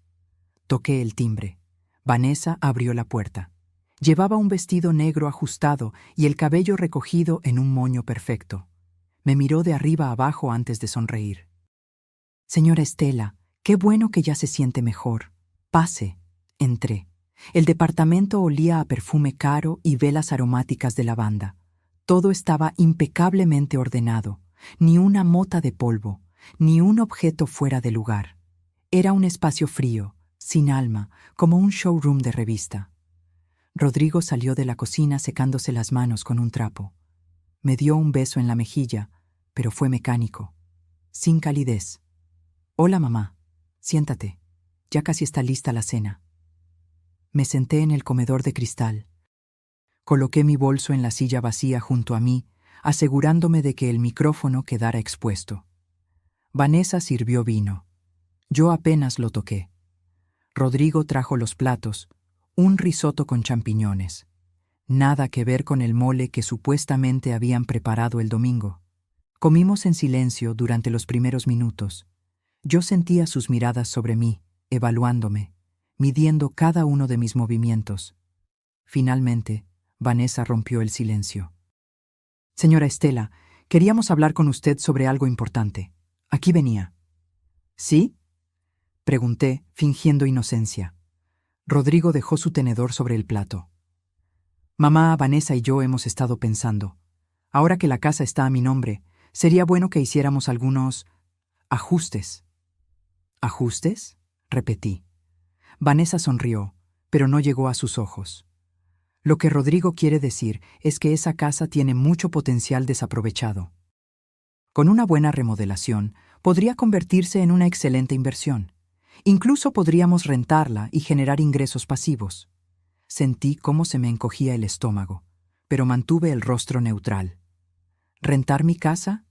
Toqué el timbre. Vanessa abrió la puerta. Llevaba un vestido negro ajustado y el cabello recogido en un moño perfecto. Me miró de arriba abajo antes de sonreír. Señora Estela, qué bueno que ya se siente mejor. Pase. Entré. El departamento olía a perfume caro y velas aromáticas de lavanda. Todo estaba impecablemente ordenado. Ni una mota de polvo, ni un objeto fuera de lugar. Era un espacio frío, sin alma, como un showroom de revista. Rodrigo salió de la cocina secándose las manos con un trapo. Me dio un beso en la mejilla, pero fue mecánico, sin calidez. Hola, mamá. Siéntate. Ya casi está lista la cena. Me senté en el comedor de cristal. Coloqué mi bolso en la silla vacía junto a mí, asegurándome de que el micrófono quedara expuesto. Vanessa sirvió vino. Yo apenas lo toqué. Rodrigo trajo los platos, un risotto con champiñones. Nada que ver con el mole que supuestamente habían preparado el domingo. Comimos en silencio durante los primeros minutos. Yo sentía sus miradas sobre mí, evaluándome, midiendo cada uno de mis movimientos. Finalmente, Vanessa rompió el silencio. Señora Estela, queríamos hablar con usted sobre algo importante. Aquí venía. ¿Sí? Pregunté, fingiendo inocencia. Rodrigo dejó su tenedor sobre el plato. Mamá, Vanessa y yo hemos estado pensando. Ahora que la casa está a mi nombre, sería bueno que hiciéramos algunos ajustes. ¿Ajustes? Repetí. Vanessa sonrió, pero no llegó a sus ojos. Lo que Rodrigo quiere decir es que esa casa tiene mucho potencial desaprovechado. Con una buena remodelación, podría convertirse en una excelente inversión. Incluso podríamos rentarla y generar ingresos pasivos. Sentí cómo se me encogía el estómago, pero mantuve el rostro neutral. ¿Rentar mi casa?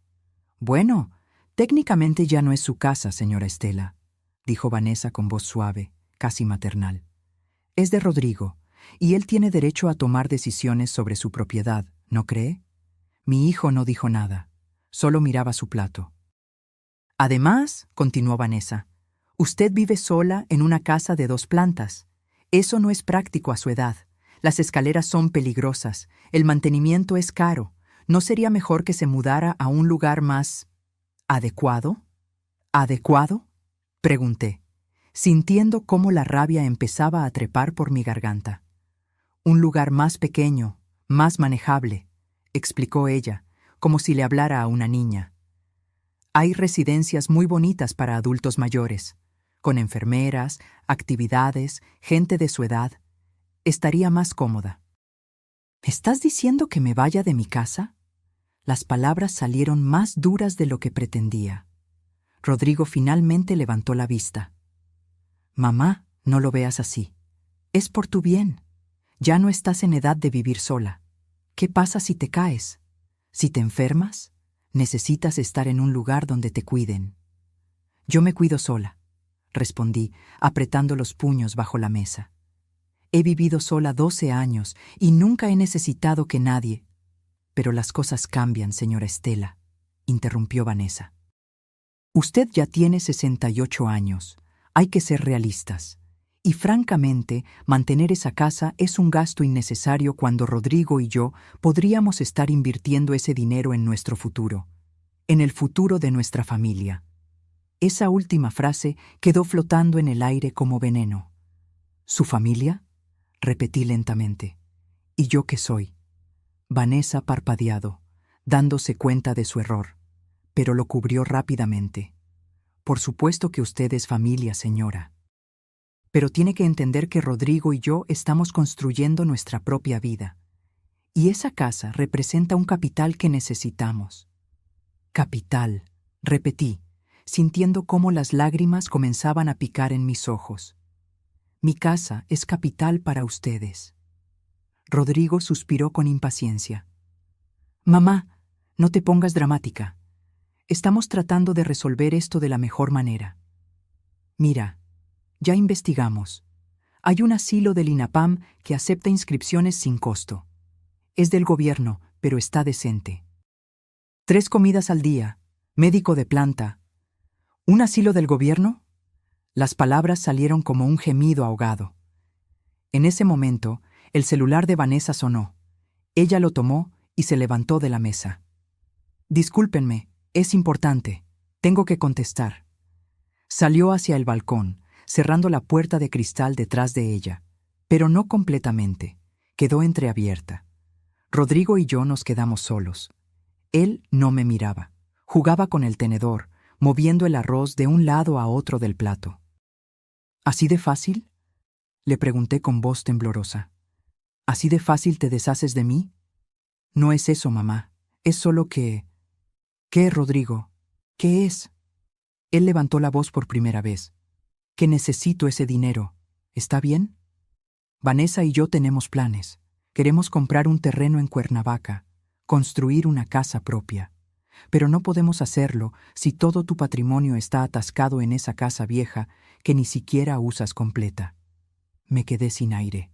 Bueno, técnicamente ya no es su casa, señora Estela, dijo Vanessa con voz suave, casi maternal. Es de Rodrigo, y él tiene derecho a tomar decisiones sobre su propiedad, ¿no cree? Mi hijo no dijo nada, solo miraba su plato. Además, continuó Vanessa, usted vive sola en una casa de 2 plantas. Eso no es práctico a su edad. Las escaleras son peligrosas, el mantenimiento es caro. ¿No sería mejor que se mudara a un lugar más adecuado? ¿Adecuado? Pregunté, sintiendo cómo la rabia empezaba a trepar por mi garganta. Un lugar más pequeño, más manejable, explicó ella, como si le hablara a una niña. Hay residencias muy bonitas para adultos mayores, con enfermeras, actividades, gente de su edad. Estaría más cómoda. ¿Estás diciendo que me vaya de mi casa? Las palabras salieron más duras de lo que pretendía. Rodrigo finalmente levantó la vista. Mamá, no lo veas así. Es por tu bien. Ya no estás en edad de vivir sola. ¿Qué pasa si te caes? Si te enfermas, necesitas estar en un lugar donde te cuiden. Yo me cuido sola, respondí, apretando los puños bajo la mesa. He vivido sola 12 años y nunca he necesitado que nadie... Pero las cosas cambian, señora Estela, interrumpió Vanessa. Usted ya tiene 68 años. Hay que ser realistas. Y francamente, mantener esa casa es un gasto innecesario cuando Rodrigo y yo podríamos estar invirtiendo ese dinero en nuestro futuro, en el futuro de nuestra familia. Esa última frase quedó flotando en el aire como veneno. ¿Su familia? Repetí lentamente. ¿Y yo qué soy? Vanessa parpadeado, dándose cuenta de su error, pero lo cubrió rápidamente. Por supuesto que usted es familia, señora. Pero tiene que entender que Rodrigo y yo estamos construyendo nuestra propia vida. Y esa casa representa un capital que necesitamos. Capital, repetí, sintiendo cómo las lágrimas comenzaban a picar en mis ojos. Mi casa es capital para ustedes. Rodrigo suspiró con impaciencia. Mamá, no te pongas dramática. Estamos tratando de resolver esto de la mejor manera. Mira, ya investigamos. Hay un asilo del INAPAM que acepta inscripciones sin costo. Es del gobierno, pero está decente. 3 comidas al día, médico de planta. ¿Un asilo del gobierno? Las palabras salieron como un gemido ahogado. En ese momento, el celular de Vanessa sonó. Ella lo tomó y se levantó de la mesa. Discúlpenme, es importante. Tengo que contestar. Salió hacia el balcón, cerrando la puerta de cristal detrás de ella, pero no completamente. Quedó entreabierta. Rodrigo y yo nos quedamos solos. Él no me miraba. Jugaba con el tenedor, moviendo el arroz de un lado a otro del plato. ¿Así de fácil? Le pregunté con voz temblorosa. ¿Así de fácil te deshaces de mí? No es eso, mamá. Es solo que... ¿Qué, Rodrigo? ¿Qué es? Él levantó la voz por primera vez. Que necesito ese dinero. ¿Está bien? Vanessa y yo tenemos planes. Queremos comprar un terreno en Cuernavaca, construir una casa propia. Pero no podemos hacerlo si todo tu patrimonio está atascado en esa casa vieja que ni siquiera usas completa. Me quedé sin aire.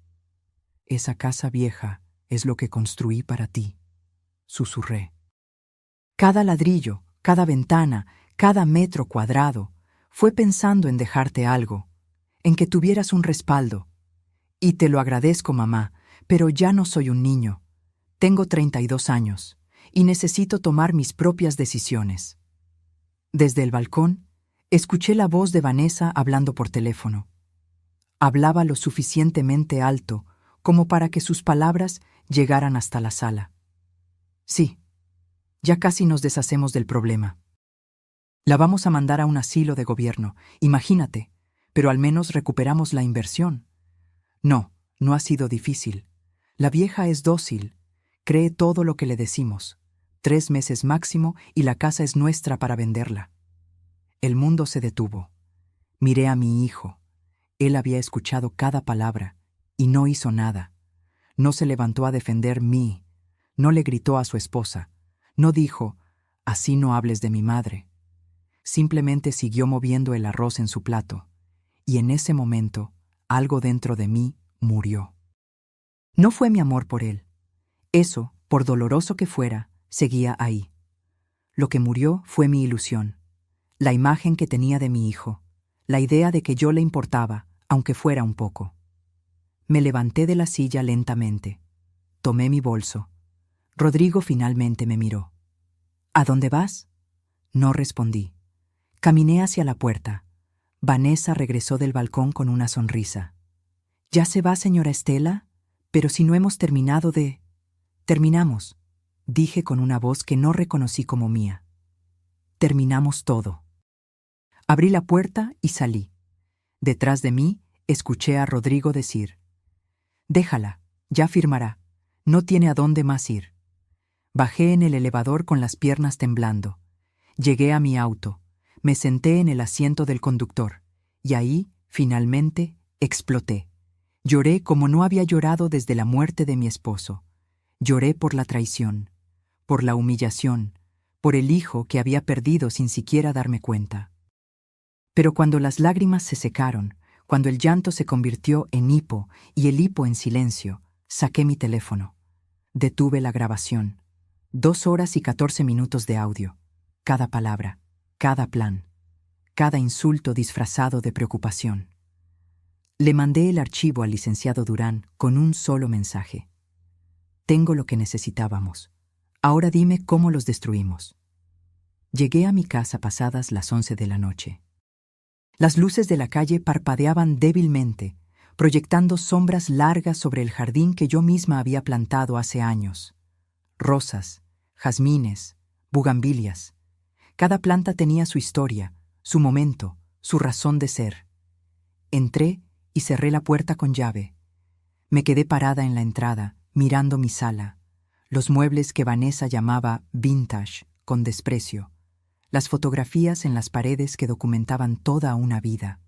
Esa casa vieja es lo que construí para ti, susurré. Cada ladrillo, cada ventana, cada metro cuadrado, fue pensando en dejarte algo, en que tuvieras un respaldo. Y te lo agradezco, mamá, pero ya no soy un niño. Tengo 32 años y necesito tomar mis propias decisiones. Desde el balcón, escuché la voz de Vanessa hablando por teléfono. Hablaba lo suficientemente alto como para que sus palabras llegaran hasta la sala. Sí, ya casi nos deshacemos del problema. La vamos a mandar a un asilo de gobierno, imagínate, pero al menos recuperamos la inversión. No, no ha sido difícil. La vieja es dócil, cree todo lo que le decimos. 3 meses máximo y la casa es nuestra para venderla. El mundo se detuvo. Miré a mi hijo. Él había escuchado cada palabra y no hizo nada. No se levantó a defender mí, no le gritó a su esposa, no dijo, así no hables de mi madre. Simplemente siguió moviendo el arroz en su plato, y en ese momento, algo dentro de mí murió. No fue mi amor por él. Eso, por doloroso que fuera, seguía ahí. Lo que murió fue mi ilusión, la imagen que tenía de mi hijo, la idea de que yo le importaba, aunque fuera un poco. Me levanté de la silla lentamente. Tomé mi bolso. Rodrigo finalmente me miró. ¿A dónde vas? No respondí. Caminé hacia la puerta. Vanessa regresó del balcón con una sonrisa. ¿Ya se va, señora Estela? Pero si no hemos terminado de... Terminamos, dije con una voz que no reconocí como mía. terminamos todo. Abrí la puerta y salí. Detrás de mí, escuché a Rodrigo decir: «Déjala, ya firmará, no tiene a dónde más ir». Bajé en el elevador con las piernas temblando. Llegué a mi auto, me senté en el asiento del conductor, y ahí, finalmente, exploté. Lloré como no había llorado desde la muerte de mi esposo. Lloré por la traición, por la humillación, por el hijo que había perdido sin siquiera darme cuenta. Pero cuando las lágrimas se secaron, cuando el llanto se convirtió en hipo y el hipo en silencio, saqué mi teléfono. Detuve la grabación. 2 horas y 14 minutos de audio. Cada palabra, cada plan, cada insulto disfrazado de preocupación. Le mandé el archivo al licenciado Durán con un solo mensaje: «Tengo lo que necesitábamos. Ahora dime cómo los destruimos». Llegué a mi casa pasadas las 11 de la noche. Las luces de la calle parpadeaban débilmente, proyectando sombras largas sobre el jardín que yo misma había plantado hace años. Rosas, jazmines, bugambilias. Cada planta tenía su historia, su momento, su razón de ser. Entré y cerré la puerta con llave. Me quedé parada en la entrada, mirando mi sala, los muebles que Vanessa llamaba vintage, con desprecio, las fotografías en las paredes que documentaban toda una vida,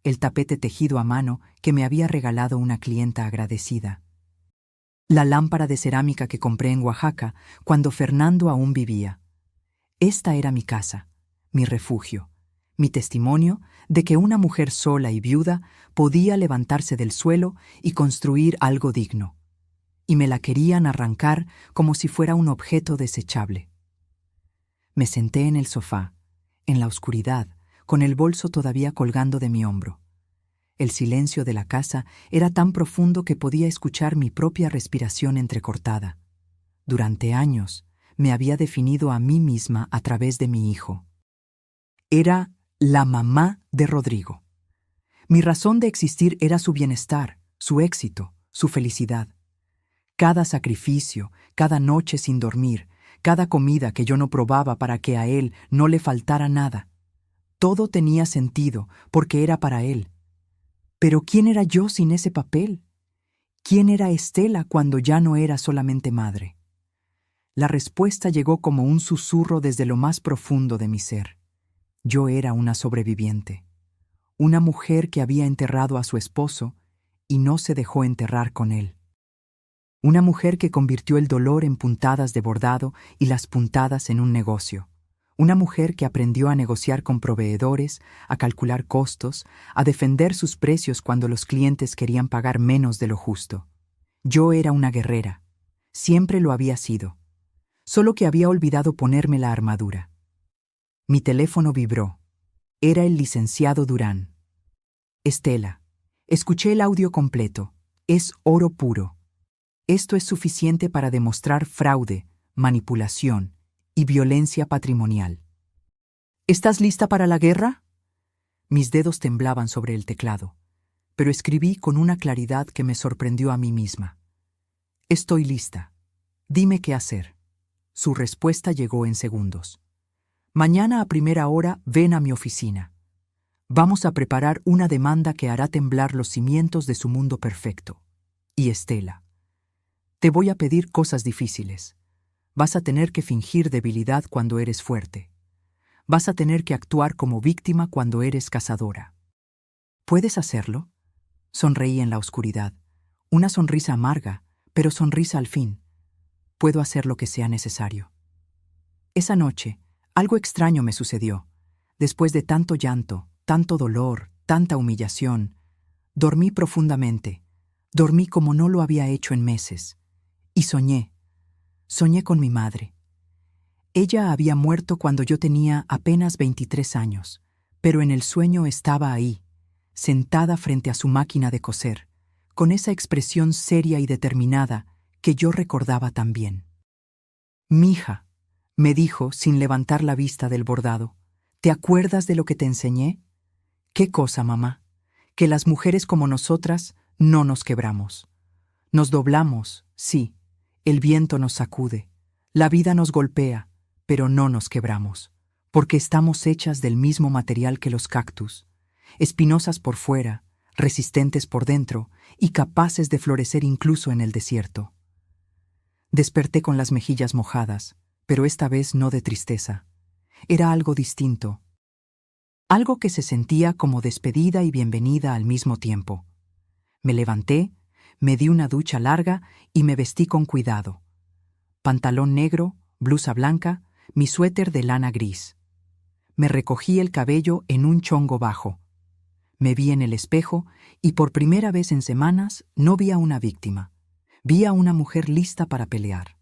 el tapete tejido a mano que me había regalado una clienta agradecida, la lámpara de cerámica que compré en Oaxaca cuando Fernando aún vivía. Esta era mi casa, mi refugio, mi testimonio de que una mujer sola y viuda podía levantarse del suelo y construir algo digno. Y me la querían arrancar como si fuera un objeto desechable. Me senté en el sofá, en la oscuridad, con el bolso todavía colgando de mi hombro. El silencio de la casa era tan profundo que podía escuchar mi propia respiración entrecortada. Durante años me había definido a mí misma a través de mi hijo. Era la mamá de Rodrigo. Mi razón de existir era su bienestar, su éxito, su felicidad. Cada sacrificio, cada noche sin dormir, cada comida que yo no probaba para que a él no le faltara nada. Todo tenía sentido porque era para él. Pero ¿quién era yo sin ese papel? ¿Quién era Estela cuando ya no era solamente madre? La respuesta llegó como un susurro desde lo más profundo de mi ser. Yo era una sobreviviente, una mujer que había enterrado a su esposo y no se dejó enterrar con él. Una mujer que convirtió el dolor en puntadas de bordado y las puntadas en un negocio. Una mujer que aprendió a negociar con proveedores, a calcular costos, a defender sus precios cuando los clientes querían pagar menos de lo justo. Yo era una guerrera. Siempre lo había sido. Solo que había olvidado ponerme la armadura. Mi teléfono vibró. Era el licenciado Durán. «Estela, escuché el audio completo. Es oro puro. Esto es suficiente para demostrar fraude, manipulación y violencia patrimonial. ¿Estás lista para la guerra?». Mis dedos temblaban sobre el teclado, pero escribí con una claridad que me sorprendió a mí misma. «Estoy lista. Dime qué hacer». Su respuesta llegó en segundos. «Mañana a primera hora ven a mi oficina. Vamos a preparar una demanda que hará temblar los cimientos de su mundo perfecto. Y Estela, te voy a pedir cosas difíciles. Vas a tener que fingir debilidad cuando eres fuerte. Vas a tener que actuar como víctima cuando eres cazadora. ¿Puedes hacerlo?». Sonreí en la oscuridad. Una sonrisa amarga, pero sonrisa al fin. «Puedo hacer lo que sea necesario». Esa noche, algo extraño me sucedió. Después de tanto llanto, tanto dolor, tanta humillación, dormí profundamente. Dormí como no lo había hecho en meses. Y soñé. Soñé con mi madre. Ella había muerto cuando yo tenía apenas 23 años, pero en el sueño estaba ahí, sentada frente a su máquina de coser, con esa expresión seria y determinada que yo recordaba tan bien. «Mija», me dijo sin levantar la vista del bordado, «¿te acuerdas de lo que te enseñé?». «¿Qué cosa, mamá?». «Que las mujeres como nosotras no nos quebramos. Nos doblamos, sí, el viento nos sacude, la vida nos golpea, pero no nos quebramos, porque estamos hechas del mismo material que los cactus, espinosas por fuera, resistentes por dentro y capaces de florecer incluso en el desierto. Desperté con las mejillas mojadas, pero esta vez no de tristeza. Era algo distinto, algo que se sentía como despedida y bienvenida al mismo tiempo. Me levanté, me di una ducha larga y me vestí con cuidado. Pantalón negro, blusa blanca, mi suéter de lana gris. Me recogí el cabello en un chongo bajo. Me vi en el espejo y por primera vez en semanas no vi a una víctima. Vi a una mujer lista para pelear.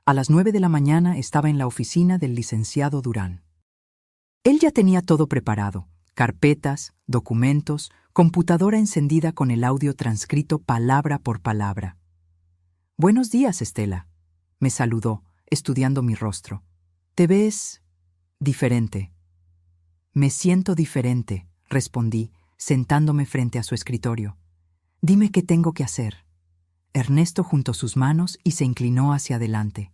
A las 9 de la mañana estaba en la oficina del licenciado Durán. Él ya tenía todo preparado: carpetas, documentos, computadora encendida con el audio transcrito palabra por palabra. «Buenos días, Estela», me saludó, estudiando mi rostro. «Te ves diferente». «Me siento diferente», respondí, sentándome frente a su escritorio. «Dime qué tengo que hacer». Ernesto juntó sus manos y se inclinó hacia adelante.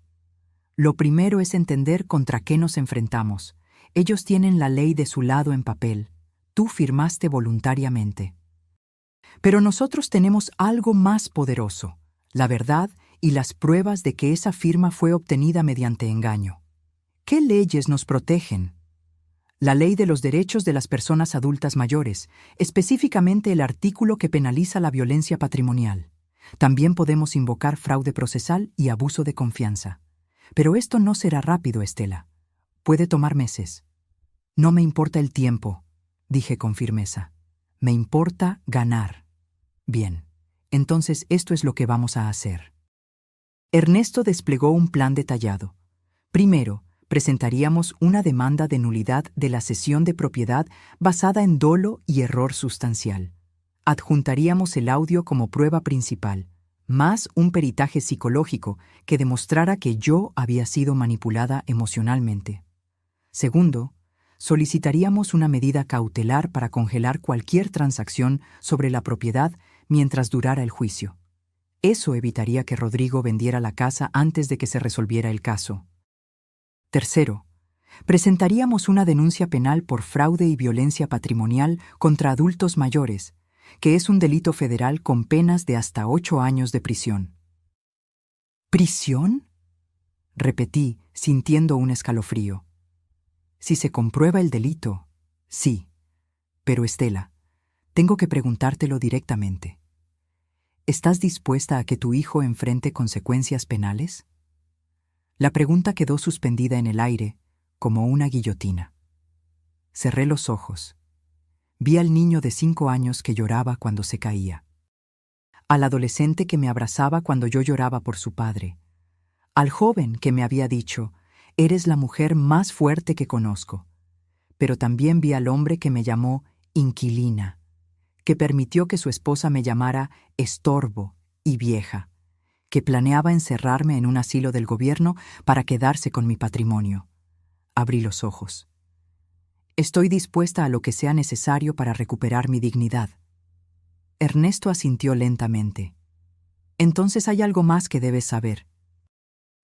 «Lo primero es entender contra qué nos enfrentamos. Ellos tienen la ley de su lado en papel. Tú firmaste voluntariamente. Pero nosotros tenemos algo más poderoso: la verdad y las pruebas de que esa firma fue obtenida mediante engaño. ¿Qué leyes nos protegen? La ley de los derechos de las personas adultas mayores, específicamente el artículo que penaliza la violencia patrimonial. También podemos invocar fraude procesal y abuso de confianza. Pero esto no será rápido, Estela. Puede tomar meses. No me importa el tiempo», dije con firmeza. «Me importa ganar». «Bien, entonces esto es lo que vamos a hacer». Ernesto desplegó un plan detallado. Primero, presentaríamos una demanda de nulidad de la cesión de propiedad basada en dolo y error sustancial. Adjuntaríamos el audio como prueba principal, más un peritaje psicológico que demostrara que yo había sido manipulada emocionalmente. Segundo, solicitaríamos una medida cautelar para congelar cualquier transacción sobre la propiedad mientras durara el juicio. Eso evitaría que Rodrigo vendiera la casa antes de que se resolviera el caso. Tercero, presentaríamos una denuncia penal por fraude y violencia patrimonial contra adultos mayores, que es un delito federal con penas de hasta 8 años de prisión. ¿Prisión?, repetí, sintiendo un escalofrío. Si se comprueba el delito, sí. Pero Estela, tengo que preguntártelo directamente. ¿Estás dispuesta a que tu hijo enfrente consecuencias penales? La pregunta quedó suspendida en el aire, como una guillotina. Cerré los ojos. Vi al niño de 5 años que lloraba cuando se caía. Al adolescente que me abrazaba cuando yo lloraba por su padre. Al joven que me había dicho: «Eres la mujer más fuerte que conozco». Pero también vi al hombre que me llamó inquilina, que permitió que su esposa me llamara estorbo y vieja, que planeaba encerrarme en un asilo del gobierno para quedarse con mi patrimonio. Abrí los ojos. Estoy dispuesta a lo que sea necesario para recuperar mi dignidad. Ernesto asintió lentamente. Entonces hay algo más que debes saber.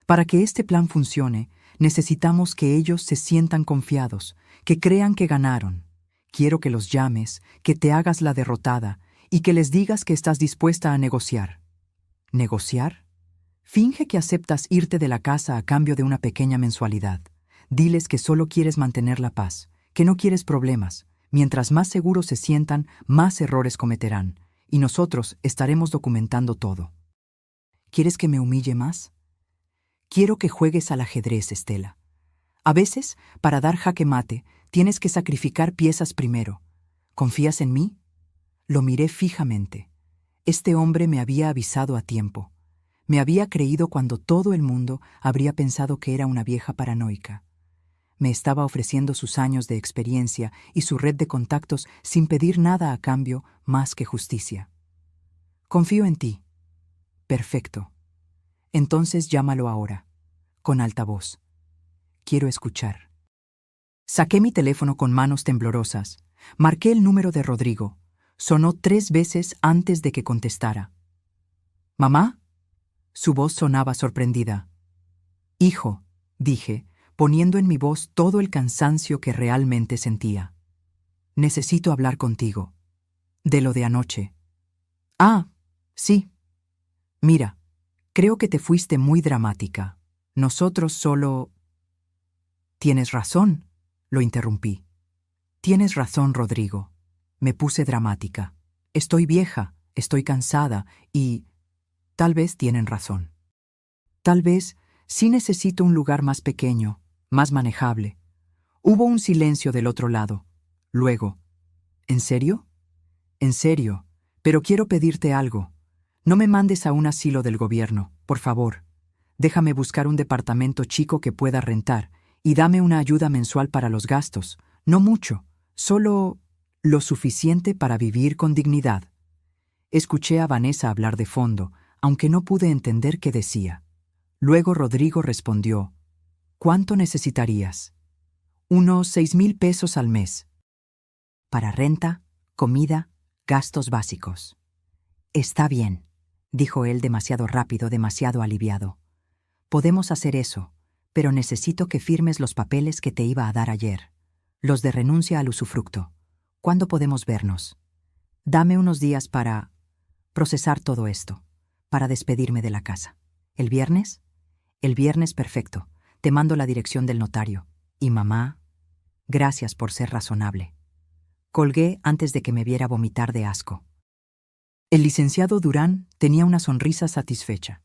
Para que este plan funcione, necesitamos que ellos se sientan confiados, que crean que ganaron. Quiero que los llames, que te hagas la derrotada y que les digas que estás dispuesta a negociar. ¿Negociar? Finge que aceptas irte de la casa a cambio de una pequeña mensualidad. Diles que solo quieres mantener la paz, que no quieres problemas. Mientras más seguros se sientan, más errores cometerán, y nosotros estaremos documentando todo. ¿Quieres que me humille más? Quiero que juegues al ajedrez, Estela. A veces, para dar jaque mate, tienes que sacrificar piezas primero. ¿Confías en mí? Lo miré fijamente. Este hombre me había avisado a tiempo. Me había creído cuando todo el mundo habría pensado que era una vieja paranoica. Me estaba ofreciendo sus años de experiencia y su red de contactos sin pedir nada a cambio más que justicia. Confío en ti. Perfecto. Entonces llámalo ahora, con alta voz. Quiero escuchar. Saqué mi teléfono con manos temblorosas. Marqué el número de Rodrigo. Sonó 3 veces antes de que contestara. «¿Mamá?» Su voz sonaba sorprendida. «Hijo», dije, poniendo en mi voz todo el cansancio que realmente sentía. Necesito hablar contigo. De lo de anoche. Ah, sí. Mira, creo que te fuiste muy dramática. Nosotros solo... Tienes razón, lo interrumpí. Tienes razón, Rodrigo. Me puse dramática. Estoy vieja, estoy cansada y... Tal vez tienen razón. Tal vez sí necesito un lugar más pequeño, más manejable. Hubo un silencio del otro lado. Luego, ¿en serio? En serio, pero quiero pedirte algo. No me mandes a un asilo del gobierno, por favor. Déjame buscar un departamento chico que pueda rentar y dame una ayuda mensual para los gastos. No mucho, solo lo suficiente para vivir con dignidad. Escuché a Vanessa hablar de fondo, aunque no pude entender qué decía. Luego Rodrigo respondió: ¿Cuánto necesitarías? Unos 6,000 pesos al mes. Para renta, comida, gastos básicos. Está bien, dijo él demasiado rápido, demasiado aliviado. Podemos hacer eso, pero necesito que firmes los papeles que te iba a dar ayer. Los de renuncia al usufructo. ¿Cuándo podemos vernos? Dame unos días para procesar todo esto, para despedirme de la casa. ¿El viernes? El viernes, perfecto. Te mando la dirección del notario. Y mamá, gracias por ser razonable. Colgué antes de que me viera vomitar de asco. El licenciado Durán tenía una sonrisa satisfecha.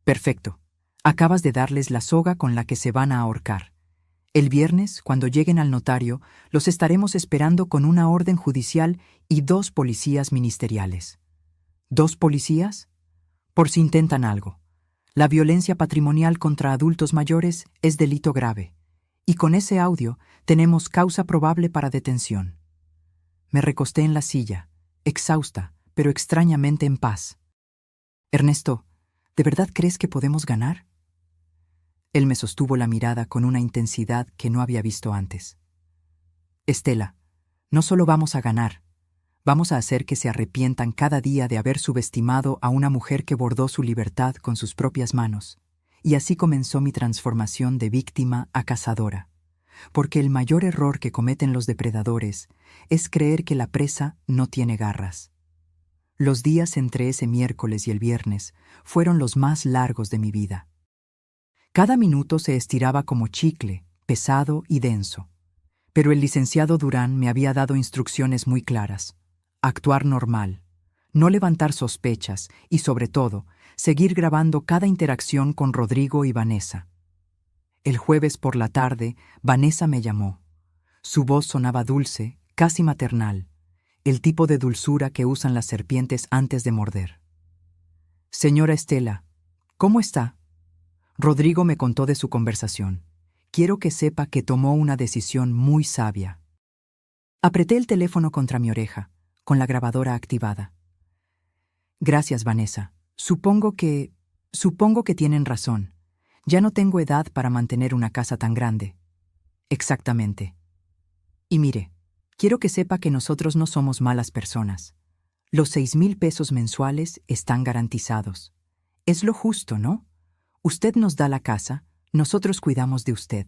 Perfecto. Acabas de darles la soga con la que se van a ahorcar. El viernes, cuando lleguen al notario, los estaremos esperando con una orden judicial y 2 policías ministeriales. ¿2 policías? Por si intentan algo. La violencia patrimonial contra adultos mayores es delito grave. Y con ese audio tenemos causa probable para detención. Me recosté en la silla, exhausta, pero extrañamente en paz. Ernesto, ¿de verdad crees que podemos ganar? Él me sostuvo la mirada con una intensidad que no había visto antes. Estela, no solo vamos a ganar, vamos a hacer que se arrepientan cada día de haber subestimado a una mujer que bordó su libertad con sus propias manos. Y así comenzó mi transformación de víctima a cazadora. Porque el mayor error que cometen los depredadores es creer que la presa no tiene garras. Los días entre ese miércoles y el viernes fueron los más largos de mi vida. Cada minuto se estiraba como chicle, pesado y denso. Pero el licenciado Durán me había dado instrucciones muy claras. Actuar normal, no levantar sospechas y, sobre todo, seguir grabando cada interacción con Rodrigo y Vanessa. El jueves por la tarde, Vanessa me llamó. Su voz sonaba dulce, casi maternal, el tipo de dulzura que usan las serpientes antes de morder. Señora Estela, ¿cómo está? Rodrigo me contó de su conversación. Quiero que sepa que tomó una decisión muy sabia. Apreté el teléfono contra mi oreja, con la grabadora activada. Gracias, Vanessa. Supongo que tienen razón. Ya no tengo edad para mantener una casa tan grande. Exactamente. Y mire, quiero que sepa que nosotros no somos malas personas. Los 6,000 pesos mensuales están garantizados. Es lo justo, ¿no? Usted nos da la casa, nosotros cuidamos de usted.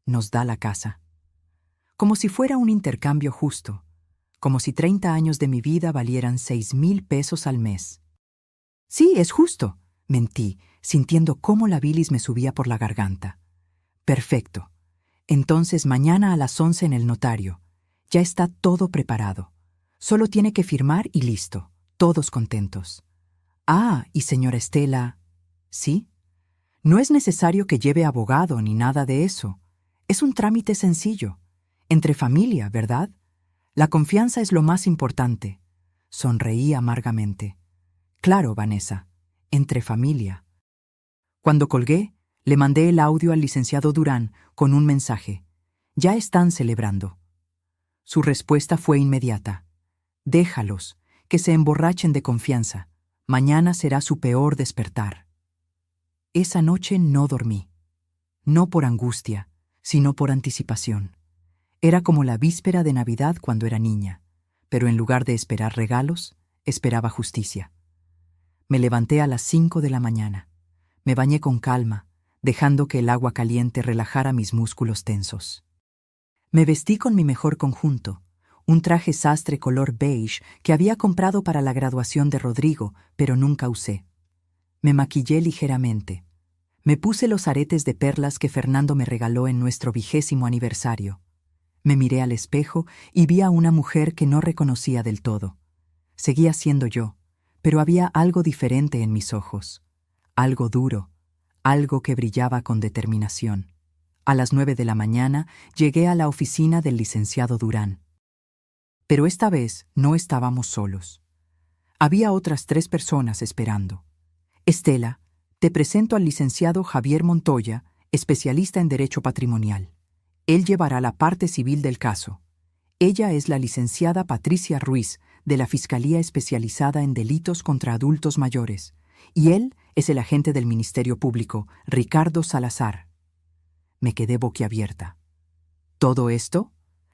Nos da la casa. Como si fuera un intercambio justo. Como si 30 años de mi vida valieran 6,000 pesos al mes. Sí, es justo, mentí, sintiendo cómo la bilis me subía por la garganta. Perfecto. Entonces mañana a las 11 en el notario. Ya está todo preparado. Solo tiene que firmar y listo. Todos contentos. Ah, y señora Estela... ¿Sí? No es necesario que lleve abogado ni nada de eso. Es un trámite sencillo. Entre familia, ¿verdad? La confianza es lo más importante. Sonreí amargamente. Claro, Vanessa. Entre familia. Cuando colgué, le mandé el audio al licenciado Durán con un mensaje. Ya están celebrando. Su respuesta fue inmediata. Déjalos, que se emborrachen de confianza. Mañana será su peor despertar. Esa noche no dormí. No por angustia, sino por anticipación. Era como la víspera de Navidad cuando era niña, pero en lugar de esperar regalos, esperaba justicia. Me levanté a las 5 de la mañana. Me bañé con calma, dejando que el agua caliente relajara mis músculos tensos. Me vestí con mi mejor conjunto, un traje sastre color beige que había comprado para la graduación de Rodrigo, pero nunca usé. Me maquillé ligeramente. Me puse los aretes de perlas que Fernando me regaló en nuestro 20º aniversario. Me miré al espejo y vi a una mujer que no reconocía del todo. Seguía siendo yo, pero había algo diferente en mis ojos. Algo duro, algo que brillaba con determinación. A las 9 de la mañana llegué a la oficina del licenciado Durán. Pero esta vez no estábamos solos. Había otras 3 personas esperando. Estela, te presento al licenciado Javier Montoya, especialista en Derecho Patrimonial. Él llevará la parte civil del caso. Ella es la licenciada Patricia Ruiz, de la Fiscalía Especializada en Delitos contra Adultos Mayores, y él es el agente del Ministerio Público, Ricardo Salazar. Me quedé boquiabierta. ¿Todo esto?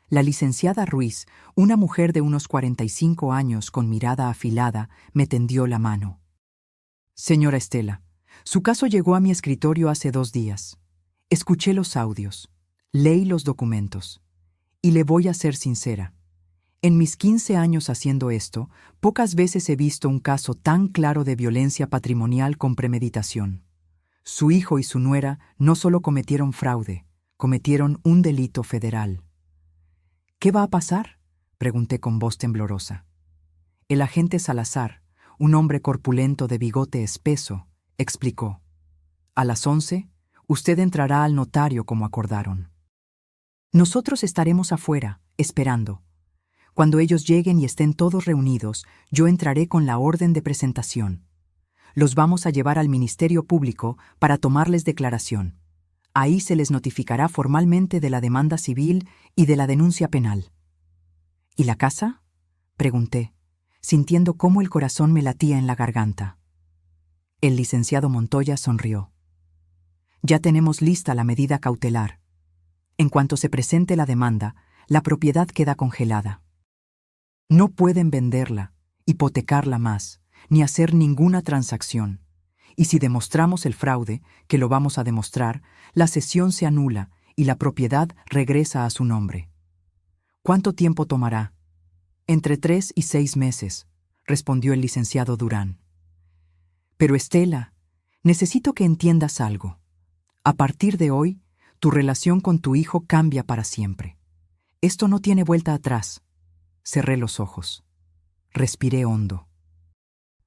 La licenciada Ruiz, una mujer de unos 45 años con mirada afilada, me tendió la mano. Señora Estela, su caso llegó a mi escritorio hace 2 días. Escuché los audios, leí los documentos, y le voy a ser sincera. En mis 15 años haciendo esto, pocas veces he visto un caso tan claro de violencia patrimonial con premeditación. Su hijo y su nuera no solo cometieron fraude, cometieron un delito federal. ¿Qué va a pasar?, pregunté con voz temblorosa. El agente Salazar, un hombre corpulento de bigote espeso, explicó. A las 11, usted entrará al notario como acordaron. Nosotros estaremos afuera, esperando. Cuando ellos lleguen y estén todos reunidos, yo entraré con la orden de presentación. Los vamos a llevar al Ministerio Público para tomarles declaración. Ahí se les notificará formalmente de la demanda civil y de la denuncia penal. ¿Y la casa?, pregunté, sintiendo cómo el corazón me latía en la garganta. El licenciado Montoya sonrió. Ya tenemos lista la medida cautelar. En cuanto se presente la demanda, la propiedad queda congelada. No pueden venderla, hipotecarla más, ni hacer ninguna transacción. Y si demostramos el fraude, que lo vamos a demostrar, la cesión se anula y la propiedad regresa a su nombre. ¿Cuánto tiempo tomará? Entre 3 y 6 meses, respondió el licenciado Durán. Pero Estela, necesito que entiendas algo. A partir de hoy, tu relación con tu hijo cambia para siempre. Esto no tiene vuelta atrás. Cerré los ojos. Respiré hondo.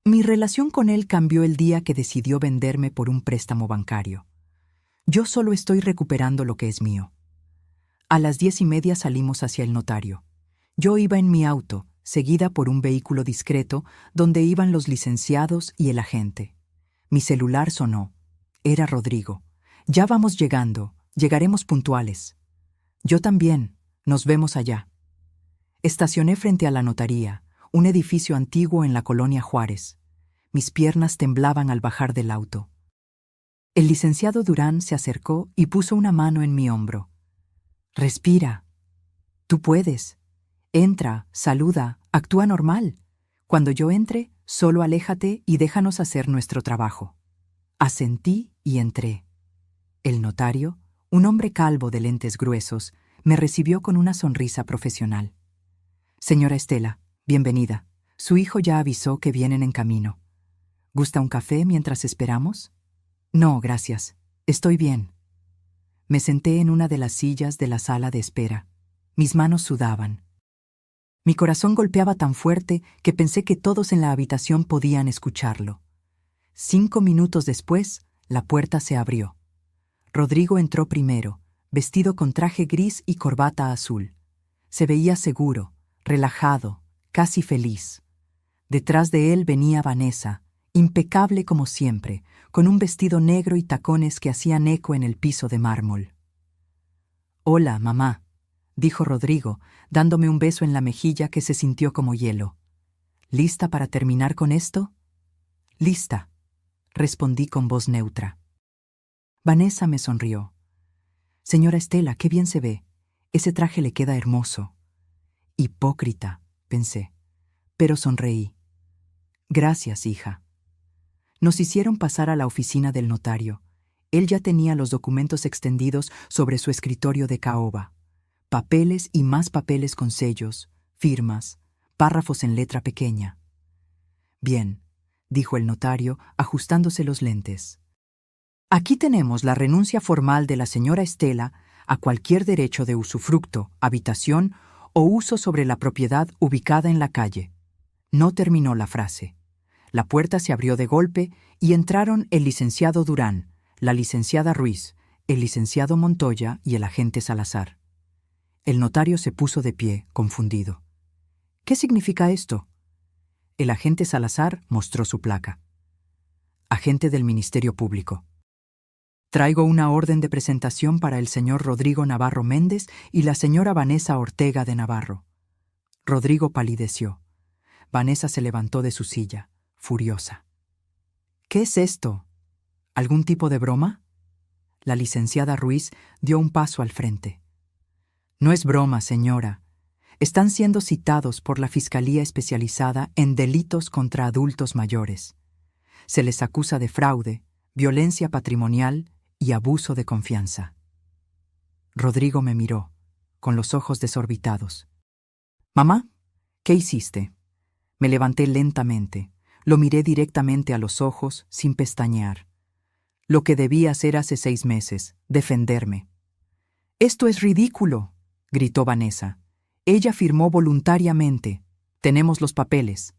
Mi relación con él cambió el día que decidió venderme por un préstamo bancario. Yo solo estoy recuperando lo que es mío. A las 10:30 salimos hacia el notario. Yo iba en mi auto, seguida por un vehículo discreto donde iban los licenciados y el agente. Mi celular sonó. Era Rodrigo. Ya vamos llegando, llegaremos puntuales. Yo también, nos vemos allá. Estacioné frente a la notaría, un edificio antiguo en la colonia Juárez. Mis piernas temblaban al bajar del auto. El licenciado Durán se acercó y puso una mano en mi hombro. Respira. Tú puedes. Entra, saluda, actúa normal. Cuando yo entre, solo aléjate y déjanos hacer nuestro trabajo. Asentí y entré. El notario, un hombre calvo de lentes gruesos, me recibió con una sonrisa profesional. Señora Estela, bienvenida. Su hijo ya avisó que vienen en camino. ¿Gusta un café mientras esperamos? No, gracias. Estoy bien. Me senté en una de las sillas de la sala de espera. Mis manos sudaban. Mi corazón golpeaba tan fuerte que pensé que todos en la habitación podían escucharlo. 5 minutos después, la puerta se abrió. Rodrigo entró primero, vestido con traje gris y corbata azul. Se veía seguro, relajado, casi feliz. Detrás de él venía Vanessa, impecable como siempre, con un vestido negro y tacones que hacían eco en el piso de mármol. «Hola, mamá», dijo Rodrigo, dándome un beso en la mejilla que se sintió como hielo. «¿Lista para terminar con esto?» «Lista», respondí con voz neutra. Vanessa me sonrió. «Señora Estela, qué bien se ve. Ese traje le queda hermoso». Hipócrita, pensé, pero sonreí. «Gracias, hija». Nos hicieron pasar a la oficina del notario. Él ya tenía los documentos extendidos sobre su escritorio de caoba. Papeles y más papeles con sellos, firmas, párrafos en letra pequeña. Bien, dijo el notario, ajustándose los lentes. Aquí tenemos la renuncia formal de la señora Estela a cualquier derecho de usufructo, habitación o uso sobre la propiedad ubicada en la calle. No terminó la frase. La puerta se abrió de golpe y entraron el licenciado Durán, la licenciada Ruiz, el licenciado Montoya y el agente Salazar. El notario se puso de pie, confundido. ¿Qué significa esto? El agente Salazar mostró su placa. Agente del Ministerio Público. Traigo una orden de presentación para el señor Rodrigo Navarro Méndez y la señora Vanessa Ortega de Navarro. Rodrigo palideció. Vanessa se levantó de su silla, furiosa. ¿Qué es esto? ¿Algún tipo de broma? La licenciada Ruiz dio un paso al frente. No es broma, señora. Están siendo citados por la Fiscalía Especializada en Delitos contra Adultos Mayores. Se les acusa de fraude, violencia patrimonial y abuso de confianza. Rodrigo me miró, con los ojos desorbitados. «Mamá, ¿qué hiciste?» Me levanté lentamente, lo miré directamente a los ojos, sin pestañear. Lo que debí hacer hace 6 meses, defenderme. «¡Esto es ridículo!», gritó Vanessa. «Ella firmó voluntariamente. Tenemos los papeles».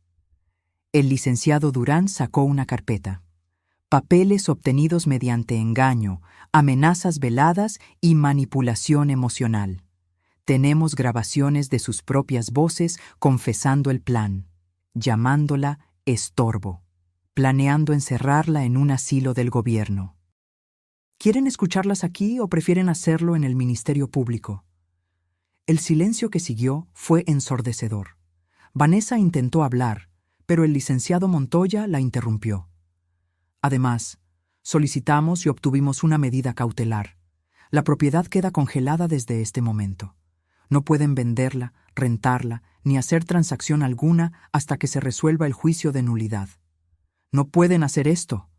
El licenciado Durán sacó una carpeta. Papeles obtenidos mediante engaño, amenazas veladas y manipulación emocional. Tenemos grabaciones de sus propias voces confesando el plan, llamándola estorbo, planeando encerrarla en un asilo del gobierno. ¿Quieren escucharlas aquí o prefieren hacerlo en el Ministerio Público? El silencio que siguió fue ensordecedor. Vanessa intentó hablar, pero el licenciado Montoya la interrumpió. Además, solicitamos y obtuvimos una medida cautelar. La propiedad queda congelada desde este momento. No pueden venderla, rentarla, ni hacer transacción alguna hasta que se resuelva el juicio de nulidad. «No pueden hacer esto»,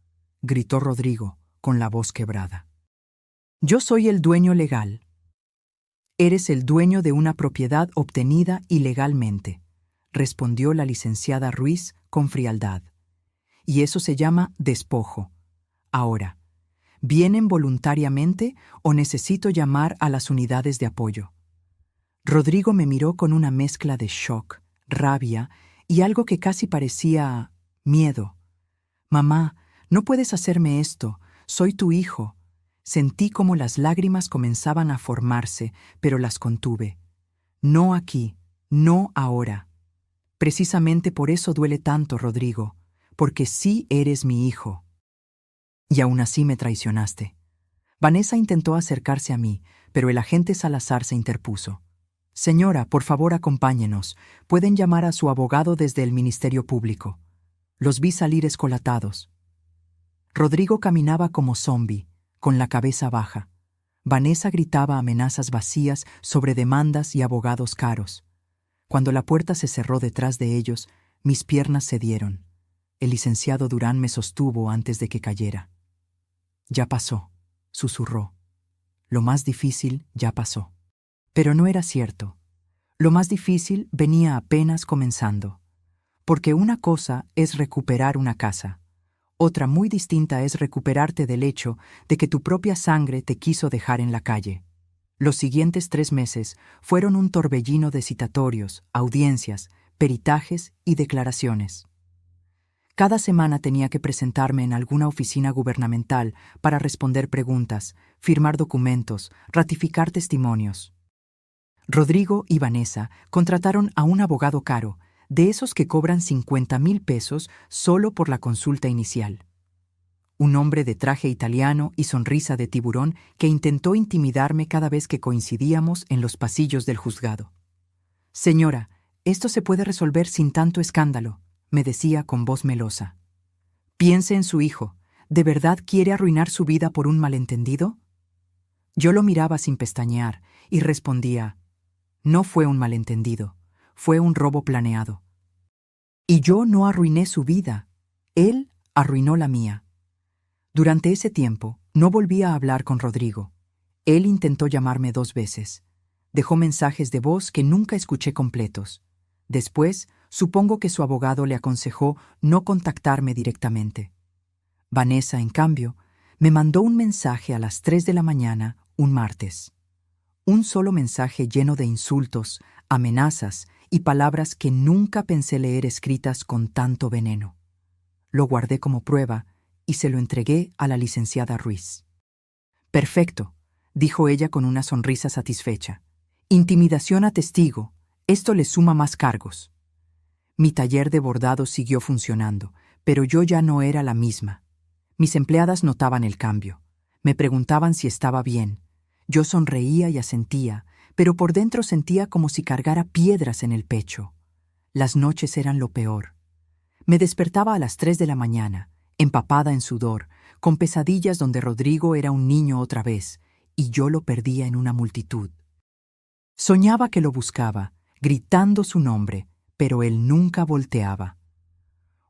gritó Rodrigo, con la voz quebrada. «Yo soy el dueño legal». «Eres el dueño de una propiedad obtenida ilegalmente», respondió la licenciada Ruiz con frialdad. «Y eso se llama despojo. Ahora, ¿vienen voluntariamente o necesito llamar a las unidades de apoyo?» Rodrigo me miró con una mezcla de shock, rabia y algo que casi parecía miedo. «Mamá, no puedes hacerme esto. Soy tu hijo». Sentí como las lágrimas comenzaban a formarse, pero las contuve. «No aquí, no ahora». Precisamente por eso duele tanto, Rodrigo, porque sí eres mi hijo. Y aún así me traicionaste. Vanessa intentó acercarse a mí, pero el agente Salazar se interpuso. «Señora, por favor, acompáñenos. Pueden llamar a su abogado desde el Ministerio Público». Los vi salir escolatados. Rodrigo caminaba como zombi, con la cabeza baja. Vanessa gritaba amenazas vacías sobre demandas y abogados caros. Cuando la puerta se cerró detrás de ellos, mis piernas cedieron. El licenciado Durán me sostuvo antes de que cayera. «Ya pasó», susurró. «Lo más difícil ya pasó». Pero no era cierto. Lo más difícil venía apenas comenzando. Porque una cosa es recuperar una casa. Otra muy distinta es recuperarte del hecho de que tu propia sangre te quiso dejar en la calle. Los siguientes 3 meses fueron un torbellino de citatorios, audiencias, peritajes y declaraciones. Cada semana tenía que presentarme en alguna oficina gubernamental para responder preguntas, firmar documentos, ratificar testimonios. Rodrigo y Vanessa contrataron a un abogado caro, de esos que cobran 50,000 pesos solo por la consulta inicial. Un hombre de traje italiano y sonrisa de tiburón que intentó intimidarme cada vez que coincidíamos en los pasillos del juzgado. «Señora, esto se puede resolver sin tanto escándalo», me decía con voz melosa. «Piense en su hijo. ¿De verdad quiere arruinar su vida por un malentendido?» Yo lo miraba sin pestañear y respondía: «No fue un malentendido, fue un robo planeado. Y yo no arruiné su vida, él arruinó la mía». Durante ese tiempo, No volví a hablar con Rodrigo. Él intentó llamarme 2 veces. Dejó mensajes de voz que nunca escuché completos. Después, supongo que su abogado le aconsejó no contactarme directamente. Vanessa, en cambio, me mandó un mensaje a las 3 de la mañana, un martes. Un solo mensaje lleno de insultos, amenazas y palabras que nunca pensé leer escritas con tanto veneno. Lo guardé como prueba y se lo entregué a la licenciada Ruiz. «Perfecto», dijo ella con una sonrisa satisfecha. «Intimidación a testigo. Esto le suma más cargos». Mi taller de bordado siguió funcionando, pero yo ya no era la misma. Mis empleadas notaban el cambio. Me preguntaban si estaba bien. Yo sonreía y asentía, pero por dentro sentía como si cargara piedras en el pecho. Las noches eran lo peor. Me despertaba a las 3 de la mañana, empapada en sudor, con pesadillas donde Rodrigo era un niño otra vez, y yo lo perdía en una multitud. Soñaba que lo buscaba, gritando su nombre, pero él nunca volteaba.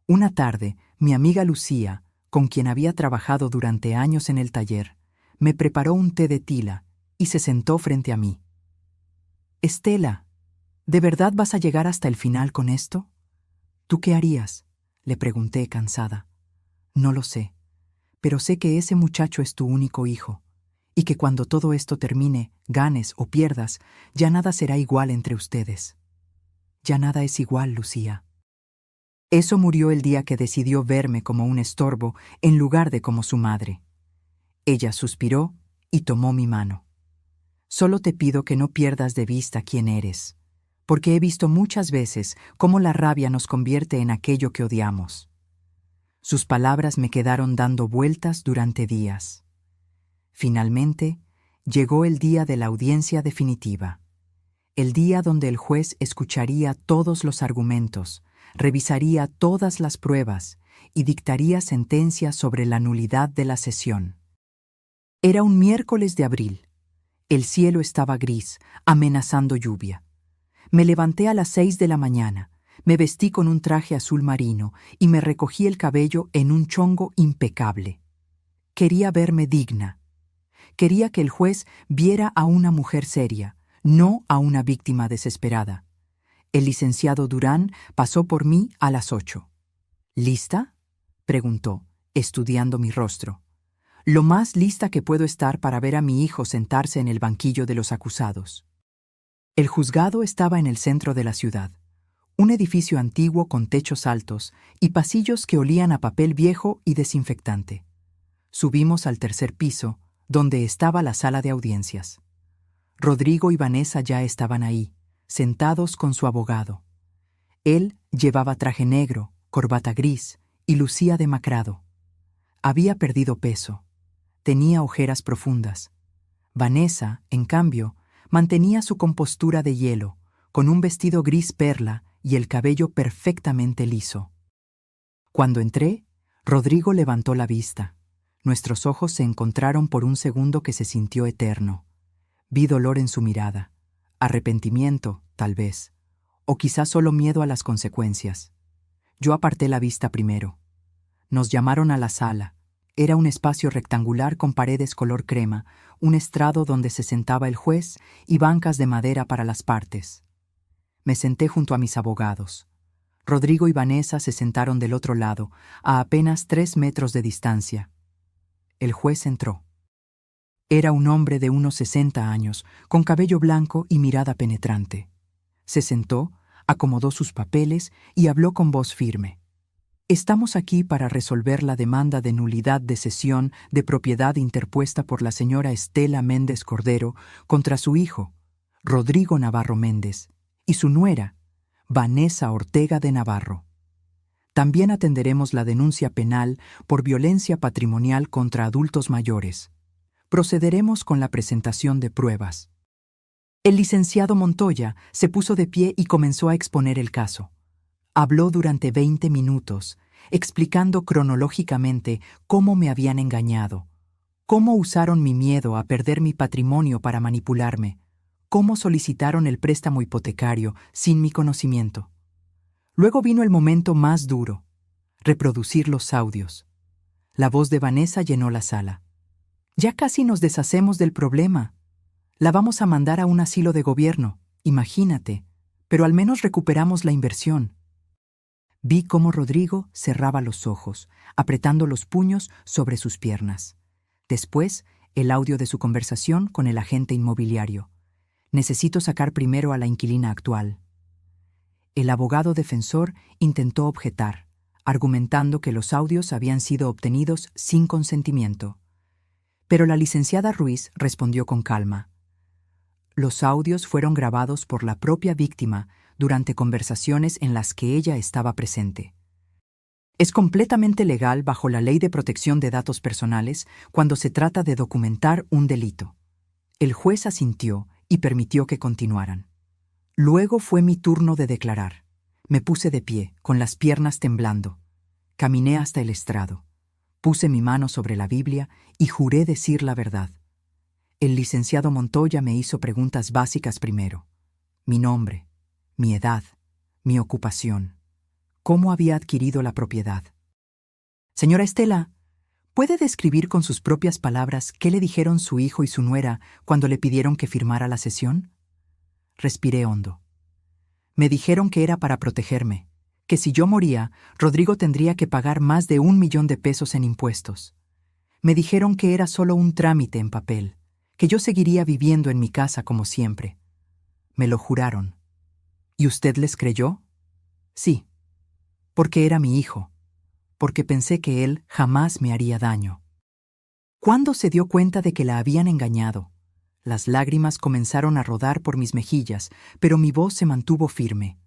Una tarde, mi amiga Lucía, con quien había trabajado durante años en el taller, me preparó un té de tila y se sentó frente a mí. «Estela, ¿de verdad vas a llegar hasta el final con esto?» «¿Tú qué harías?», le pregunté cansada. «No lo sé, pero sé que ese muchacho es tu único hijo, y que cuando todo esto termine, ganes o pierdas, ya nada será igual entre ustedes». «Ya nada es igual, Lucía». Eso murió el día que decidió verme como un estorbo en lugar de como su madre. Ella suspiró y tomó mi mano. «Solo te pido que no pierdas de vista quién eres, porque he visto muchas veces cómo la rabia nos convierte en aquello que odiamos». Sus palabras me quedaron dando vueltas durante días. Finalmente, llegó el día de la audiencia definitiva. El día donde el juez escucharía todos los argumentos, revisaría todas las pruebas y dictaría sentencia sobre la nulidad de la sesión. Era un miércoles de abril. El cielo estaba gris, amenazando lluvia. Me levanté a las 6 de la mañana, me vestí con un traje azul marino y me recogí el cabello en un chongo impecable. Quería verme digna. Quería que el juez viera a una mujer seria, no a una víctima desesperada. El licenciado Durán pasó por mí a las 8. «¿Lista?», preguntó, estudiando mi rostro. «Lo más lista que puedo estar para ver a mi hijo sentarse en el banquillo de los acusados». El juzgado estaba en el centro de la ciudad, un edificio antiguo con techos altos y pasillos que olían a papel viejo y desinfectante. Subimos al 3er piso, donde estaba la sala de audiencias. Rodrigo y Vanessa ya estaban ahí, sentados con su abogado. Él llevaba traje negro, corbata gris y lucía demacrado. Había perdido peso. Tenía ojeras profundas. Vanessa, en cambio, mantenía su compostura de hielo, con un vestido gris perla y el cabello perfectamente liso. Cuando entré, Rodrigo levantó la vista. Nuestros ojos se encontraron por un segundo que se sintió eterno. Vi dolor en su mirada, arrepentimiento, tal vez, o quizás solo miedo a las consecuencias. Yo aparté la vista primero. Nos llamaron a la sala. Era un espacio rectangular con paredes color crema, un estrado donde se sentaba el juez y bancas de madera para las partes. Me senté junto a mis abogados. Rodrigo y Vanessa se sentaron del otro lado, a apenas 3 metros de distancia. El juez entró. Era un hombre de unos 60 años, con cabello blanco y mirada penetrante. Se sentó, acomodó sus papeles y habló con voz firme. «Estamos aquí para resolver la demanda de nulidad de cesión de propiedad interpuesta por la señora Estela Méndez Cordero contra su hijo, Rodrigo Navarro Méndez, y su nuera, Vanessa Ortega de Navarro. También atenderemos la denuncia penal por violencia patrimonial contra adultos mayores. Procederemos con la presentación de pruebas». El licenciado Montoya se puso de pie y comenzó a exponer el caso. Habló durante 20 minutos, explicando cronológicamente cómo me habían engañado, cómo usaron mi miedo a perder mi patrimonio para manipularme, cómo solicitaron el préstamo hipotecario sin mi conocimiento. Luego vino el momento más duro, reproducir los audios. La voz de Vanessa llenó la sala. Ya casi nos deshacemos del problema. La vamos a mandar a un asilo de gobierno, imagínate, pero al menos recuperamos la inversión. Vi cómo Rodrigo cerraba los ojos, apretando los puños sobre sus piernas. Después, el audio de su conversación con el agente inmobiliario. Necesito sacar primero a la inquilina actual. El abogado defensor intentó objetar, argumentando que los audios habían sido obtenidos sin consentimiento. Pero la licenciada Ruiz respondió con calma. Los audios fueron grabados por la propia víctima durante conversaciones en las que ella estaba presente. Es completamente legal bajo la Ley de Protección de Datos Personales cuando se trata de documentar un delito. El juez asintió y permitió que continuaran. Luego fue mi turno de declarar. Me puse de pie, con las piernas temblando. Caminé hasta el estrado. Puse mi mano sobre la Biblia y juré decir la verdad. El licenciado Montoya me hizo preguntas básicas primero. Mi nombre, mi edad, mi ocupación. ¿Cómo había adquirido la propiedad? Señora Estela, ¿puede describir con sus propias palabras qué le dijeron su hijo y su nuera cuando le pidieron que firmara la cesión? Respiré hondo. Me dijeron que era para protegerme, que si yo moría, Rodrigo tendría que pagar más de 1 millón de pesos en impuestos. Me dijeron que era solo un trámite en papel, que yo seguiría viviendo en mi casa como siempre. Me lo juraron. ¿Y usted les creyó? Sí, porque era mi hijo, porque pensé que él jamás me haría daño. ¿Cuándo se dio cuenta de que la habían engañado? Las lágrimas comenzaron a rodar por mis mejillas, pero mi voz se mantuvo firme.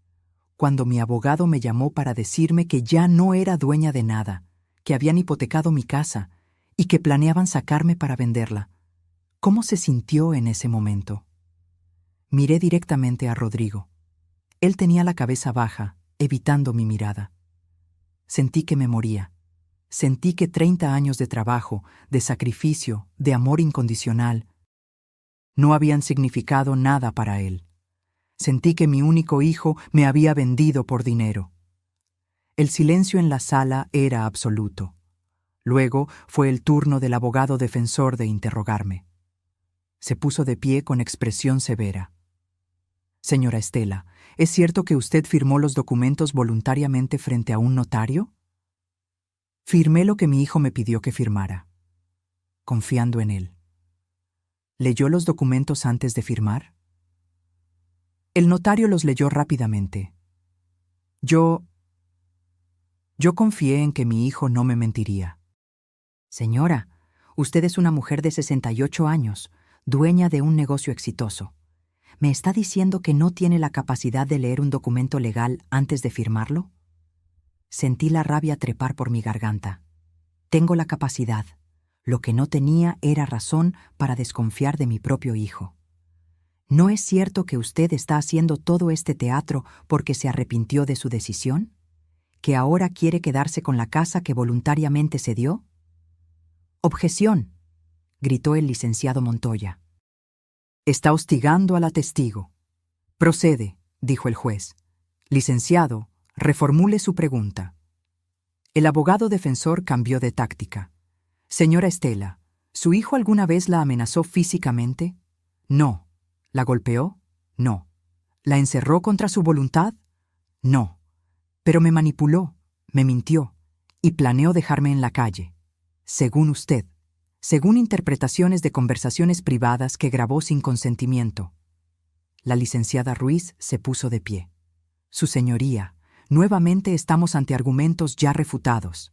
Cuando mi abogado me llamó para decirme que ya no era dueña de nada, que habían hipotecado mi casa y que planeaban sacarme para venderla. ¿Cómo se sintió en ese momento? Miré directamente a Rodrigo. Él tenía la cabeza baja, evitando mi mirada. Sentí que me moría. Sentí que 30 años de trabajo, de sacrificio, de amor incondicional, no habían significado nada para él. Sentí que mi único hijo me había vendido por dinero. El silencio en la sala era absoluto. Luego fue el turno del abogado defensor de interrogarme. Se puso de pie con expresión severa. Señora Estela, ¿es cierto que usted firmó los documentos voluntariamente frente a un notario? Firmé lo que mi hijo me pidió que firmara, confiando en él. ¿Leyó los documentos antes de firmar? El notario los leyó rápidamente. Yo confié en que mi hijo no me mentiría. Señora, usted es una mujer de 68 años, dueña de un negocio exitoso. ¿Me está diciendo que no tiene la capacidad de leer un documento legal antes de firmarlo? Sentí la rabia trepar por mi garganta. Tengo la capacidad. Lo que no tenía era razón para desconfiar de mi propio hijo. ¿No es cierto que usted está haciendo todo este teatro porque se arrepintió de su decisión? ¿Que ahora quiere quedarse con la casa que voluntariamente cedió? «Objeción», gritó el licenciado Montoya. «Está hostigando a la testigo». «Procede», dijo el juez. «Licenciado, reformule su pregunta». El abogado defensor cambió de táctica. «Señora Estela, ¿su hijo alguna vez la amenazó físicamente?» «No». ¿La golpeó? No. ¿La encerró contra su voluntad? No. Pero me manipuló, me mintió y planeó dejarme en la calle. Según usted, según interpretaciones de conversaciones privadas que grabó sin consentimiento. La licenciada Ruiz se puso de pie. Su señoría, nuevamente estamos ante argumentos ya refutados.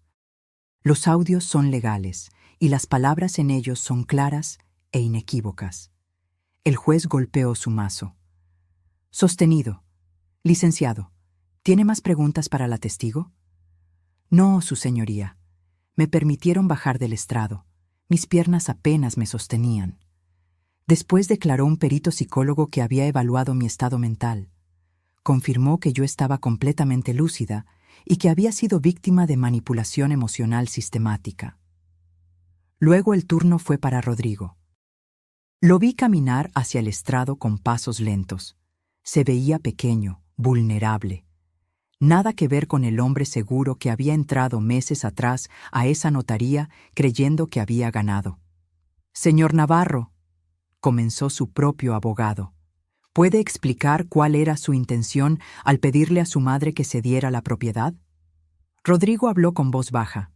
Los audios son legales y las palabras en ellos son claras e inequívocas. El juez golpeó su mazo. Sostenido. Licenciado, ¿tiene más preguntas para la testigo? No, su señoría. Me permitieron bajar del estrado. Mis piernas apenas me sostenían. Después declaró un perito psicólogo que había evaluado mi estado mental. Confirmó que yo estaba completamente lúcida y que había sido víctima de manipulación emocional sistemática. Luego el turno fue para Rodrigo. Lo vi caminar hacia el estrado con pasos lentos. Se veía pequeño, vulnerable. Nada que ver con el hombre seguro que había entrado meses atrás a esa notaría creyendo que había ganado. Señor Navarro, comenzó su propio abogado, ¿puede explicar cuál era su intención al pedirle a su madre que cediera la propiedad? Rodrigo habló con voz baja.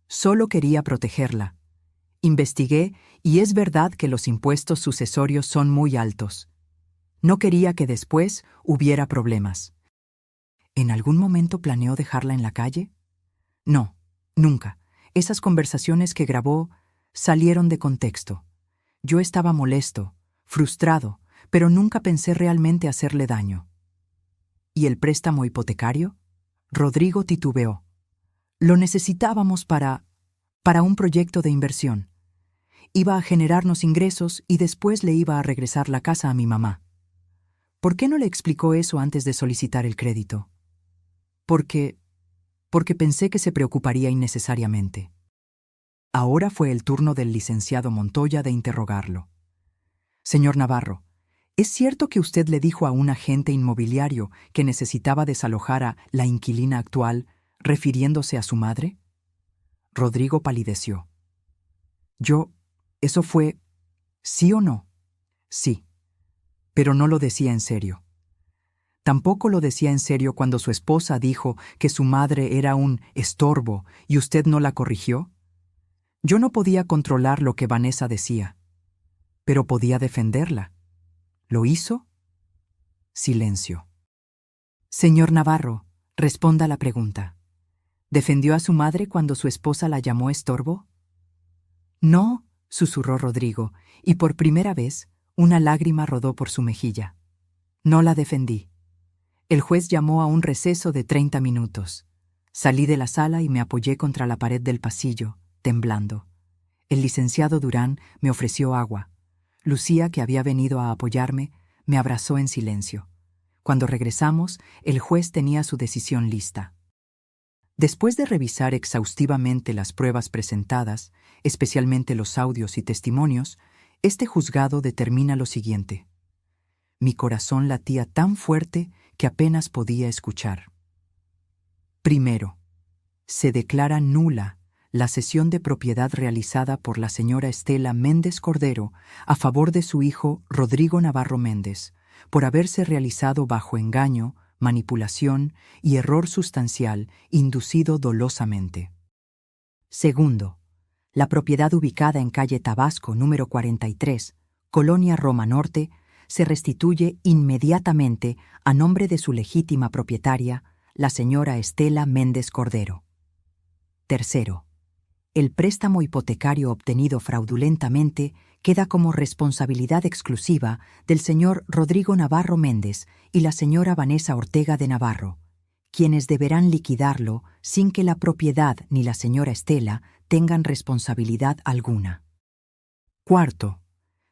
Solo quería protegerla. Investigué y es verdad que los impuestos sucesorios son muy altos. No quería que después hubiera problemas. ¿En algún momento planeó dejarla en la calle? No, nunca. Esas conversaciones que grabó salieron de contexto. Yo estaba molesto, frustrado, pero nunca pensé realmente hacerle daño. ¿Y el préstamo hipotecario? Rodrigo titubeó. Lo necesitábamos para un proyecto de inversión. Iba a generarnos ingresos y después le iba a regresar la casa a mi mamá. ¿Por qué no le explicó eso antes de solicitar el crédito? Porque pensé que se preocuparía innecesariamente. Ahora fue el turno del licenciado Montoya de interrogarlo. Señor Navarro, ¿es cierto que usted le dijo a un agente inmobiliario que necesitaba desalojar a la inquilina actual, refiriéndose a su madre? Rodrigo palideció. ¿Eso fue sí o no? Sí, pero no lo decía en serio. Tampoco lo decía en serio cuando su esposa dijo que su madre era un estorbo y usted no la corrigió. Yo no podía controlar lo que Vanessa decía, pero podía defenderla. ¿Lo hizo? Silencio. Señor Navarro, responda la pregunta. ¿Defendió a su madre cuando su esposa la llamó estorbo? No, susurró Rodrigo, y por primera vez una lágrima rodó por su mejilla. No la defendí. El juez llamó a un receso de 30 minutos. Salí de la sala y me apoyé contra la pared del pasillo, temblando. El licenciado Durán me ofreció agua. Lucía, que había venido a apoyarme, me abrazó en silencio. Cuando regresamos, el juez tenía su decisión lista. Después de revisar exhaustivamente las pruebas presentadas, especialmente los audios y testimonios, este juzgado determina lo siguiente. Mi corazón latía tan fuerte que apenas podía escuchar. Primero, se declara nula la cesión de propiedad realizada por la señora Estela Méndez Cordero a favor de su hijo Rodrigo Navarro Méndez, por haberse realizado bajo engaño, manipulación y error sustancial inducido dolosamente. Segundo, la propiedad ubicada en calle Tabasco número 43, Colonia Roma Norte, se restituye inmediatamente a nombre de su legítima propietaria, la señora Estela Méndez Cordero. Tercero, el préstamo hipotecario obtenido fraudulentamente queda como responsabilidad exclusiva del señor Rodrigo Navarro Méndez y la señora Vanessa Ortega de Navarro, quienes deberán liquidarlo sin que la propiedad ni la señora Estela tengan responsabilidad alguna. Cuarto,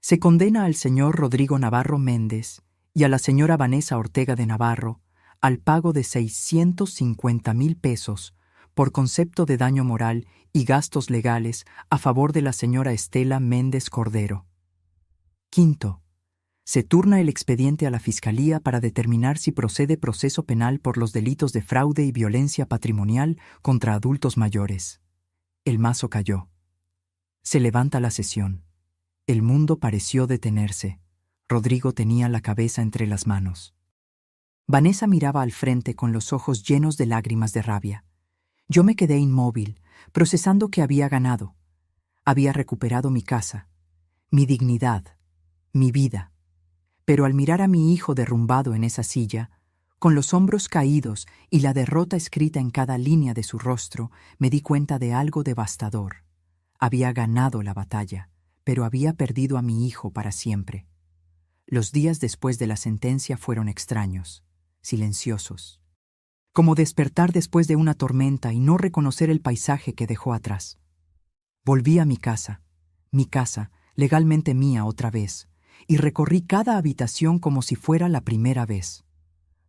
se condena al señor Rodrigo Navarro Méndez y a la señora Vanessa Ortega de Navarro al pago de 650,000 pesos por concepto de daño moral y gastos legales a favor de la señora Estela Méndez Cordero. Quinto, se turna el expediente a la Fiscalía para determinar si procede proceso penal por los delitos de fraude y violencia patrimonial contra adultos mayores. El mazo cayó. Se levanta la sesión. El mundo pareció detenerse. Rodrigo tenía la cabeza entre las manos. Vanessa miraba al frente con los ojos llenos de lágrimas de rabia. Yo me quedé inmóvil, procesando que había ganado. Había recuperado mi casa, mi dignidad, mi vida. Pero al mirar a mi hijo derrumbado en esa silla, con los hombros caídos y la derrota escrita en cada línea de su rostro, me di cuenta de algo devastador. Había ganado la batalla, pero había perdido a mi hijo para siempre. Los días después de la sentencia fueron extraños, silenciosos. Como despertar después de una tormenta y no reconocer el paisaje que dejó atrás. Volví a mi casa, legalmente mía otra vez, y recorrí cada habitación como si fuera la primera vez.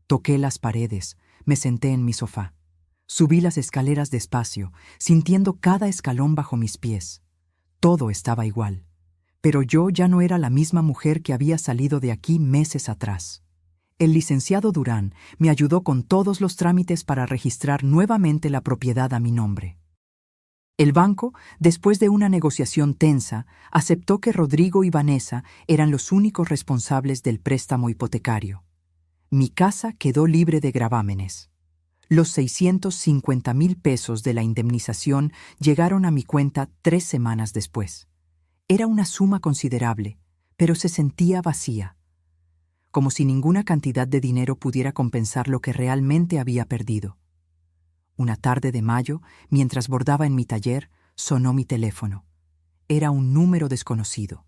Toqué las paredes, me senté en mi sofá. Subí las escaleras despacio, sintiendo cada escalón bajo mis pies. Todo estaba igual, pero yo ya no era la misma mujer que había salido de aquí meses atrás. El licenciado Durán me ayudó con todos los trámites para registrar nuevamente la propiedad a mi nombre. El banco, después de una negociación tensa, aceptó que Rodrigo y Vanessa eran los únicos responsables del préstamo hipotecario. Mi casa quedó libre de gravámenes. Los 650,000 pesos de la indemnización llegaron a mi cuenta 3 semanas después. Era una suma considerable, pero se sentía vacía, como si ninguna cantidad de dinero pudiera compensar lo que realmente había perdido. Una tarde de mayo, mientras bordaba en mi taller, sonó mi teléfono. Era un número desconocido.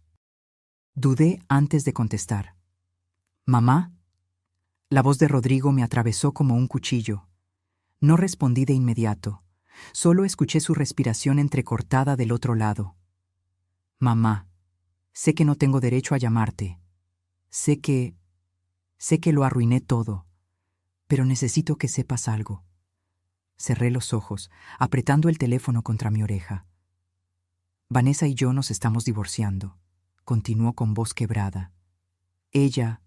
Dudé antes de contestar. «¿Mamá?» La voz de Rodrigo me atravesó como un cuchillo. No respondí de inmediato. Solo escuché su respiración entrecortada del otro lado. «Mamá, sé que no tengo derecho a llamarte. Sé que lo arruiné todo, pero necesito que sepas algo». Cerré los ojos, apretando el teléfono contra mi oreja. «Vanessa y yo nos estamos divorciando», continuó con voz quebrada. Ella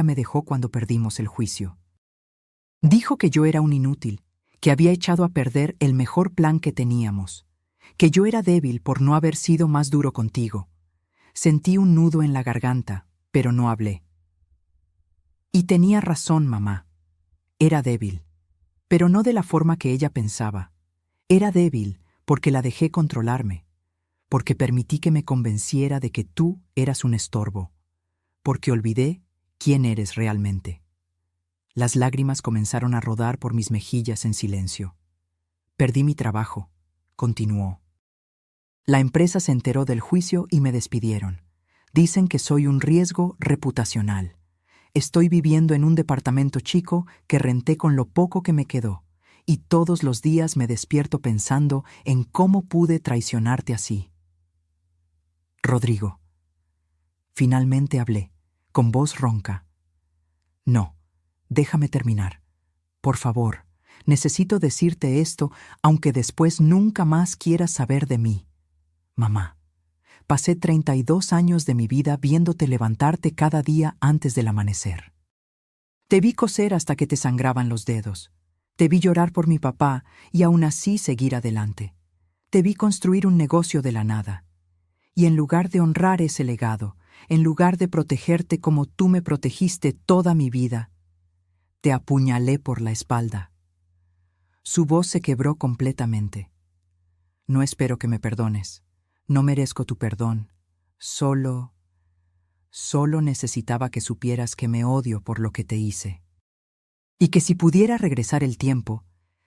me dejó cuando perdimos el juicio. Dijo que yo era un inútil, que había echado a perder el mejor plan que teníamos, que yo era débil por no haber sido más duro contigo. Sentí un nudo en la garganta, pero no hablé. Y tenía razón, mamá. Era débil, pero no de la forma que ella pensaba. Era débil porque la dejé controlarme, porque permití que me convenciera de que tú eras un estorbo, porque olvidé quién eres realmente. Las lágrimas comenzaron a rodar por mis mejillas en silencio. Perdí mi trabajo, continuó. La empresa se enteró del juicio y me despidieron. Dicen que soy un riesgo reputacional. Estoy viviendo en un departamento chico que renté con lo poco que me quedó, y todos los días me despierto pensando en cómo pude traicionarte así. Rodrigo. Finalmente hablé, con voz ronca. No, déjame terminar. Por favor, necesito decirte esto, aunque después nunca más quieras saber de mí. Mamá, pasé 32 años de mi vida viéndote levantarte cada día antes del amanecer. Te vi coser hasta que te sangraban los dedos. Te vi llorar por mi papá y aún así seguir adelante. Te vi construir un negocio de la nada. Y en lugar de honrar ese legado, en lugar de protegerte como tú me protegiste toda mi vida, te apuñalé por la espalda. Su voz se quebró completamente. No espero que me perdones. No merezco tu perdón. Solo necesitaba que supieras que me odio por lo que te hice. Y que si pudiera regresar el tiempo,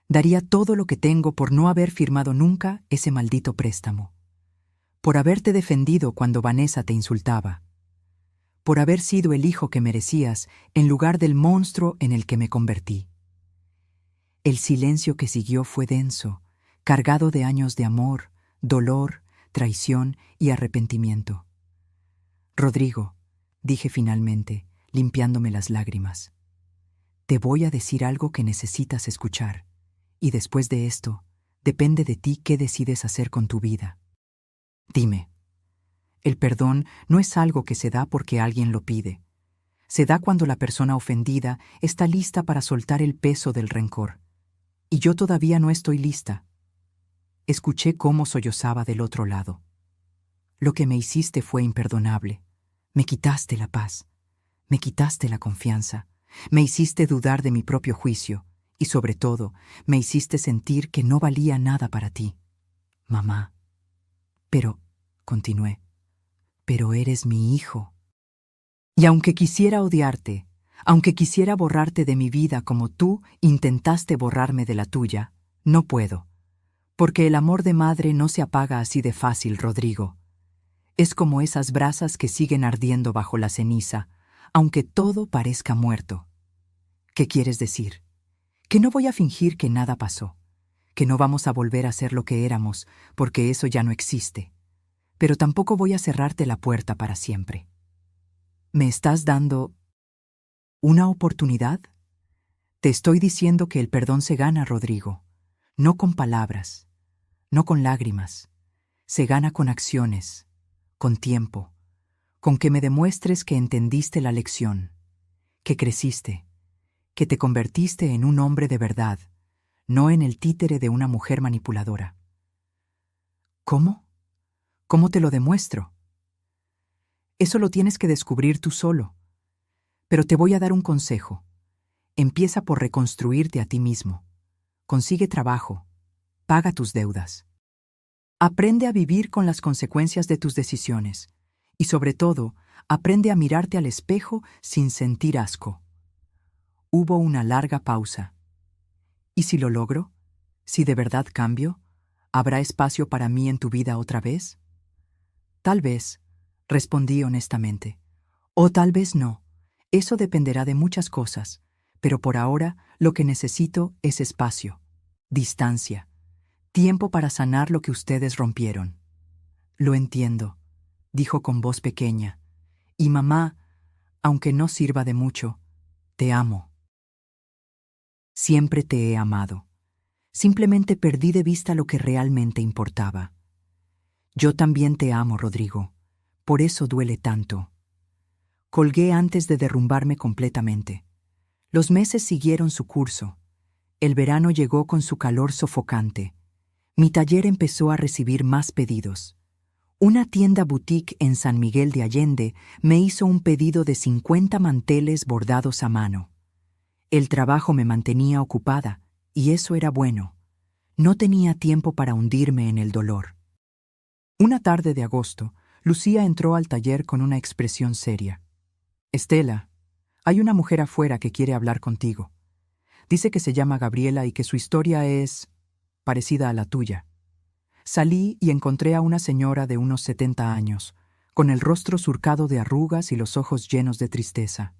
daría todo lo que tengo por no haber firmado nunca ese maldito préstamo. Por haberte defendido cuando Vanessa te insultaba. Por haber sido el hijo que merecías en lugar del monstruo en el que me convertí. El silencio que siguió fue denso, cargado de años de amor, dolor, traición y arrepentimiento. Rodrigo, dije finalmente, limpiándome las lágrimas. Te voy a decir algo que necesitas escuchar, y después de esto, depende de ti qué decides hacer con tu vida. Dime, el perdón no es algo que se da porque alguien lo pide. Se da cuando la persona ofendida está lista para soltar el peso del rencor. Y yo todavía no estoy lista. Escuché cómo sollozaba del otro lado. Lo que me hiciste fue imperdonable. Me quitaste la paz. Me quitaste la confianza. Me hiciste dudar de mi propio juicio. Y sobre todo, me hiciste sentir que no valía nada para ti. Mamá. Pero, continué, pero eres mi hijo. Y aunque quisiera odiarte, aunque quisiera borrarte de mi vida como tú intentaste borrarme de la tuya, no puedo. Porque el amor de madre no se apaga así de fácil, Rodrigo. Es como esas brasas que siguen ardiendo bajo la ceniza, aunque todo parezca muerto. ¿Qué quieres decir? Que no voy a fingir que nada pasó, que no vamos a volver a ser lo que éramos, porque eso ya no existe. Pero tampoco voy a cerrarte la puerta para siempre. ¿Me estás dando una oportunidad? Te estoy diciendo que el perdón se gana, Rodrigo, no con palabras, no con lágrimas. Se gana con acciones, con tiempo, con que me demuestres que entendiste la lección, que creciste, que te convertiste en un hombre de verdad, no en el títere de una mujer manipuladora. ¿Cómo? ¿Cómo te lo demuestro? Eso lo tienes que descubrir tú solo. Pero te voy a dar un consejo. Empieza por reconstruirte a ti mismo. Consigue trabajo. Paga tus deudas. Aprende a vivir con las consecuencias de tus decisiones. Y sobre todo, aprende a mirarte al espejo sin sentir asco. Hubo una larga pausa. ¿Y si lo logro? ¿Si de verdad cambio? ¿Habrá espacio para mí en tu vida otra vez? Tal vez, respondí honestamente. O tal vez no. Eso dependerá de muchas cosas. Pero por ahora, lo que necesito es espacio, distancia, tiempo para sanar lo que ustedes rompieron. Lo entiendo, dijo con voz pequeña. Y mamá, aunque no sirva de mucho, te amo. Siempre te he amado. Simplemente perdí de vista lo que realmente importaba. Yo también te amo, Rodrigo. Por eso duele tanto. Colgué antes de derrumbarme completamente. Los meses siguieron su curso. El verano llegó con su calor sofocante. Mi taller empezó a recibir más pedidos. Una tienda boutique en San Miguel de Allende me hizo un pedido de 50 manteles bordados a mano. El trabajo me mantenía ocupada, y eso era bueno. No tenía tiempo para hundirme en el dolor. Una tarde de agosto, Lucía entró al taller con una expresión seria. «Estela, hay una mujer afuera que quiere hablar contigo. Dice que se llama Gabriela y que su historia es parecida a la tuya». Salí y encontré a una señora de unos 70 años, con el rostro surcado de arrugas y los ojos llenos de tristeza.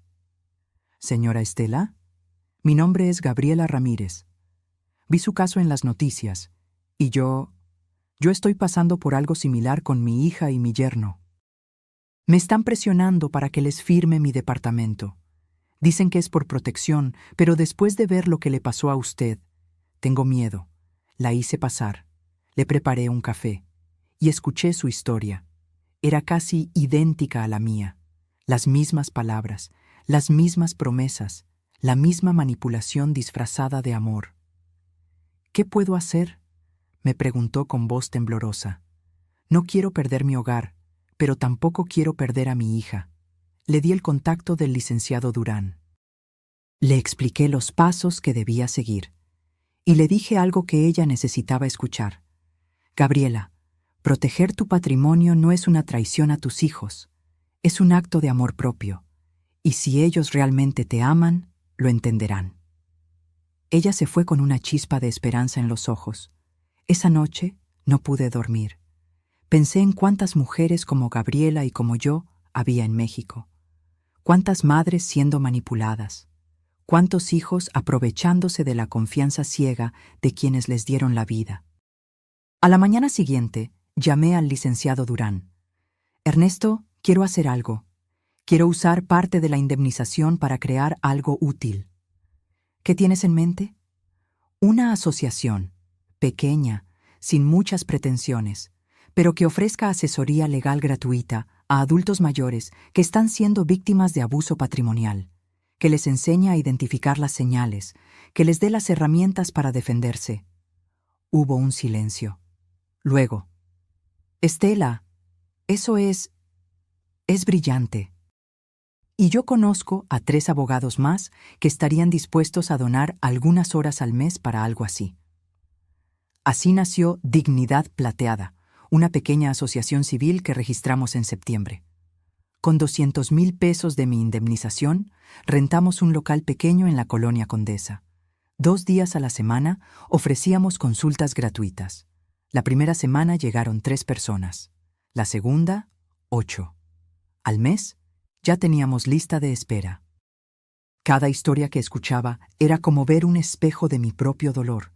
«Señora Estela, mi nombre es Gabriela Ramírez. Vi su caso en las noticias, y yo estoy pasando por algo similar con mi hija y mi yerno. Me están presionando para que les firme mi departamento. Dicen que es por protección, pero después de ver lo que le pasó a usted, tengo miedo. La hice pasar. Le preparé un café y escuché su historia. Era casi idéntica a la mía. Las mismas palabras, las mismas promesas, la misma manipulación disfrazada de amor. «¿Qué puedo hacer?», me preguntó con voz temblorosa. «No quiero perder mi hogar, pero tampoco quiero perder a mi hija». Le di el contacto del licenciado Durán. Le expliqué los pasos que debía seguir y le dije algo que ella necesitaba escuchar. «Gabriela, proteger tu patrimonio no es una traición a tus hijos, es un acto de amor propio, y si ellos realmente te aman, lo entenderán». Ella se fue con una chispa de esperanza en los ojos. Esa noche no pude dormir. Pensé en cuántas mujeres como Gabriela y como yo había en México. Cuántas madres siendo manipuladas. Cuántos hijos aprovechándose de la confianza ciega de quienes les dieron la vida. A la mañana siguiente, llamé al licenciado Durán. «Ernesto, quiero hacer algo. Quiero usar parte de la indemnización para crear algo útil». «¿Qué tienes en mente?» «Una asociación, pequeña, sin muchas pretensiones, pero que ofrezca asesoría legal gratuita a adultos mayores que están siendo víctimas de abuso patrimonial, que les enseñe a identificar las señales, que les dé las herramientas para defenderse». Hubo un silencio. Luego, «Estela, eso es brillante. Y yo conozco a 3 abogados más que estarían dispuestos a donar algunas horas al mes para algo así». Así nació Dignidad Plateada, una pequeña asociación civil que registramos en septiembre. Con 200,000 pesos de mi indemnización, rentamos un local pequeño en la Colonia Condesa. 2 días a la semana ofrecíamos consultas gratuitas. La primera semana llegaron 3 personas. La segunda, 8. Al mes, ya teníamos lista de espera. Cada historia que escuchaba era como ver un espejo de mi propio dolor,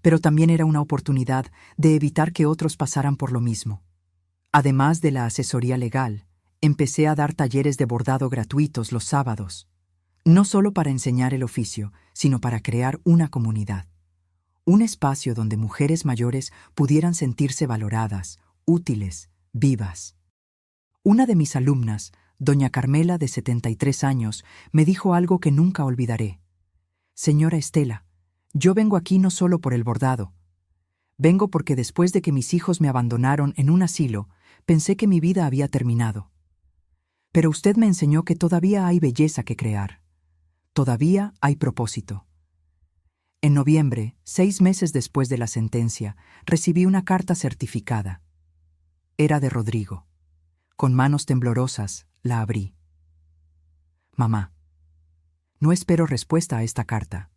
pero también era una oportunidad de evitar que otros pasaran por lo mismo. Además de la asesoría legal, empecé a dar talleres de bordado gratuitos los sábados, no solo para enseñar el oficio, sino para crear una comunidad. Un espacio donde mujeres mayores pudieran sentirse valoradas, útiles, vivas. Una de mis alumnas, doña Carmela, de 73 años, me dijo algo que nunca olvidaré. «Señora Estela, yo vengo aquí no solo por el bordado. Vengo porque después de que mis hijos me abandonaron en un asilo, pensé que mi vida había terminado. Pero usted me enseñó que todavía hay belleza que crear. Todavía hay propósito. En noviembre, 6 meses después de la sentencia, recibí una carta certificada. Era de Rodrigo. Con manos temblorosas, la abrí. Mamá, no espero respuesta a esta carta.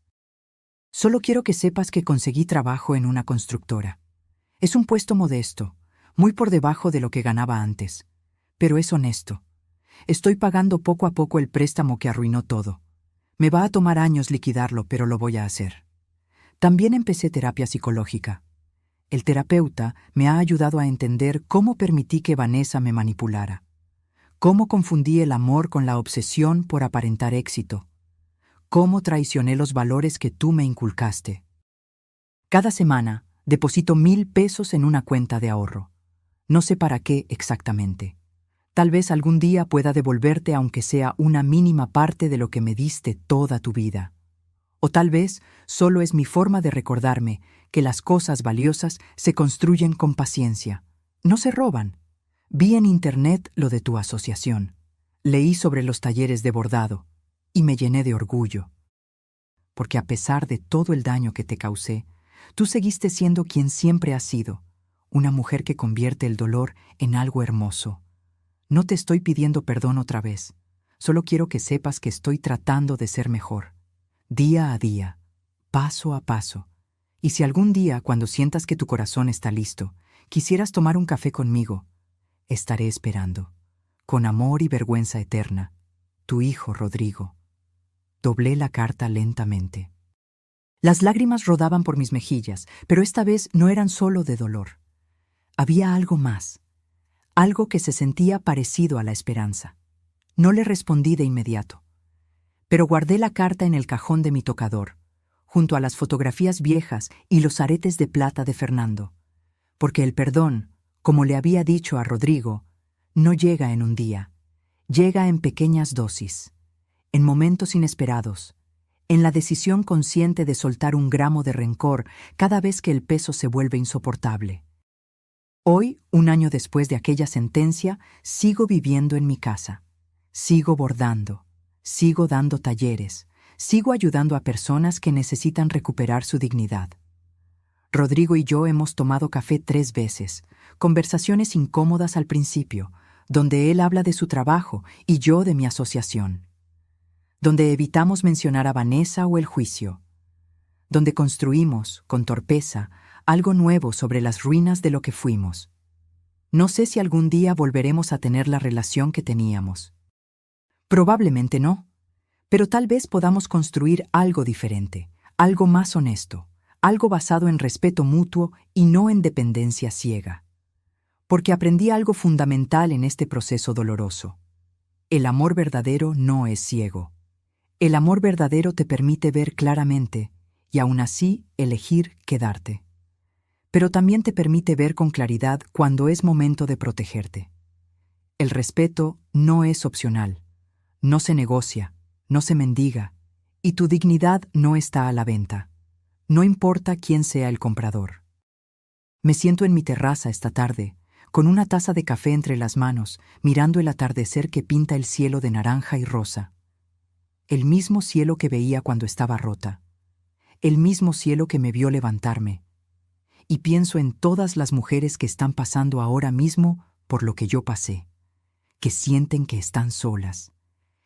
Solo quiero que sepas que conseguí trabajo en una constructora. Es un puesto modesto, muy por debajo de lo que ganaba antes, pero es honesto. Estoy pagando poco a poco el préstamo que arruinó todo. Me va a tomar años liquidarlo, pero lo voy a hacer. También empecé terapia psicológica. El terapeuta me ha ayudado a entender cómo permití que Vanessa me manipulara, cómo confundí el amor con la obsesión por aparentar éxito, cómo traicioné los valores que tú me inculcaste. Cada semana deposito 1,000 pesos en una cuenta de ahorro. No sé para qué exactamente. Tal vez algún día pueda devolverte aunque sea una mínima parte de lo que me diste toda tu vida. O tal vez solo es mi forma de recordarme que las cosas valiosas se construyen con paciencia, no se roban. Vi en internet lo de tu asociación. Leí sobre los talleres de bordado y me llené de orgullo. Porque a pesar de todo el daño que te causé, tú seguiste siendo quien siempre has sido, una mujer que convierte el dolor en algo hermoso. No te estoy pidiendo perdón otra vez, solo quiero que sepas que estoy tratando de ser mejor, día a día, paso a paso. Y si algún día, cuando sientas que tu corazón está listo, quisieras tomar un café conmigo, estaré esperando, con amor y vergüenza eterna, tu hijo Rodrigo. Doblé la carta lentamente. Las lágrimas rodaban por mis mejillas, pero esta vez no eran solo de dolor. Había algo más, algo que se sentía parecido a la esperanza. No le respondí de inmediato, pero guardé la carta en el cajón de mi tocador, junto a las fotografías viejas y los aretes de plata de Fernando, porque el perdón, como le había dicho a Rodrigo, no llega en un día, llega en pequeñas dosis, en momentos inesperados, en la decisión consciente de soltar un gramo de rencor cada vez que el peso se vuelve insoportable. Hoy, un año después de aquella sentencia, sigo viviendo en mi casa, sigo bordando, sigo dando talleres, sigo ayudando a personas que necesitan recuperar su dignidad. Rodrigo y yo hemos tomado café 3 veces, conversaciones incómodas al principio, donde él habla de su trabajo y yo de mi asociación, donde evitamos mencionar a Vanessa o el juicio, donde construimos, con torpeza, algo nuevo sobre las ruinas de lo que fuimos. No sé si algún día volveremos a tener la relación que teníamos. Probablemente no, pero tal vez podamos construir algo diferente, algo más honesto, algo basado en respeto mutuo y no en dependencia ciega. Porque aprendí algo fundamental en este proceso doloroso. El amor verdadero no es ciego. El amor verdadero te permite ver claramente y aún así elegir quedarte. Pero también te permite ver con claridad cuando es momento de protegerte. El respeto no es opcional, no se negocia, no se mendiga, y tu dignidad no está a la venta. No importa quién sea el comprador. Me siento en mi terraza esta tarde, con una taza de café entre las manos, mirando el atardecer que pinta el cielo de naranja y rosa. El mismo cielo que veía cuando estaba rota. El mismo cielo que me vio levantarme. Y pienso en todas las mujeres que están pasando ahora mismo por lo que yo pasé, que sienten que están solas,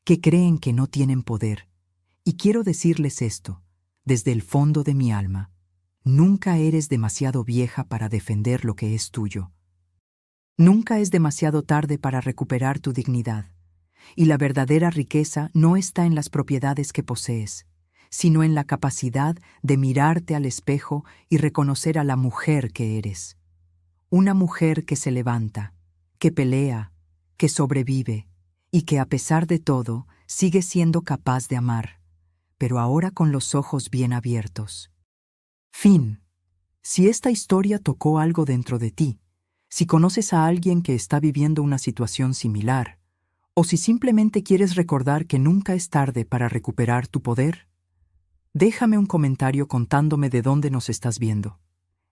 que creen que no tienen poder. Y quiero decirles esto, desde el fondo de mi alma: nunca eres demasiado vieja para defender lo que es tuyo. Nunca es demasiado tarde para recuperar tu dignidad. Y la verdadera riqueza no está en las propiedades que posees, sino en la capacidad de mirarte al espejo y reconocer a la mujer que eres. Una mujer que se levanta, que pelea, que sobrevive y que a pesar de todo sigue siendo capaz de amar, pero ahora con los ojos bien abiertos. Fin. Si esta historia tocó algo dentro de ti, si conoces a alguien que está viviendo una situación similar, o si simplemente quieres recordar que nunca es tarde para recuperar tu poder, déjame un comentario contándome de dónde nos estás viendo.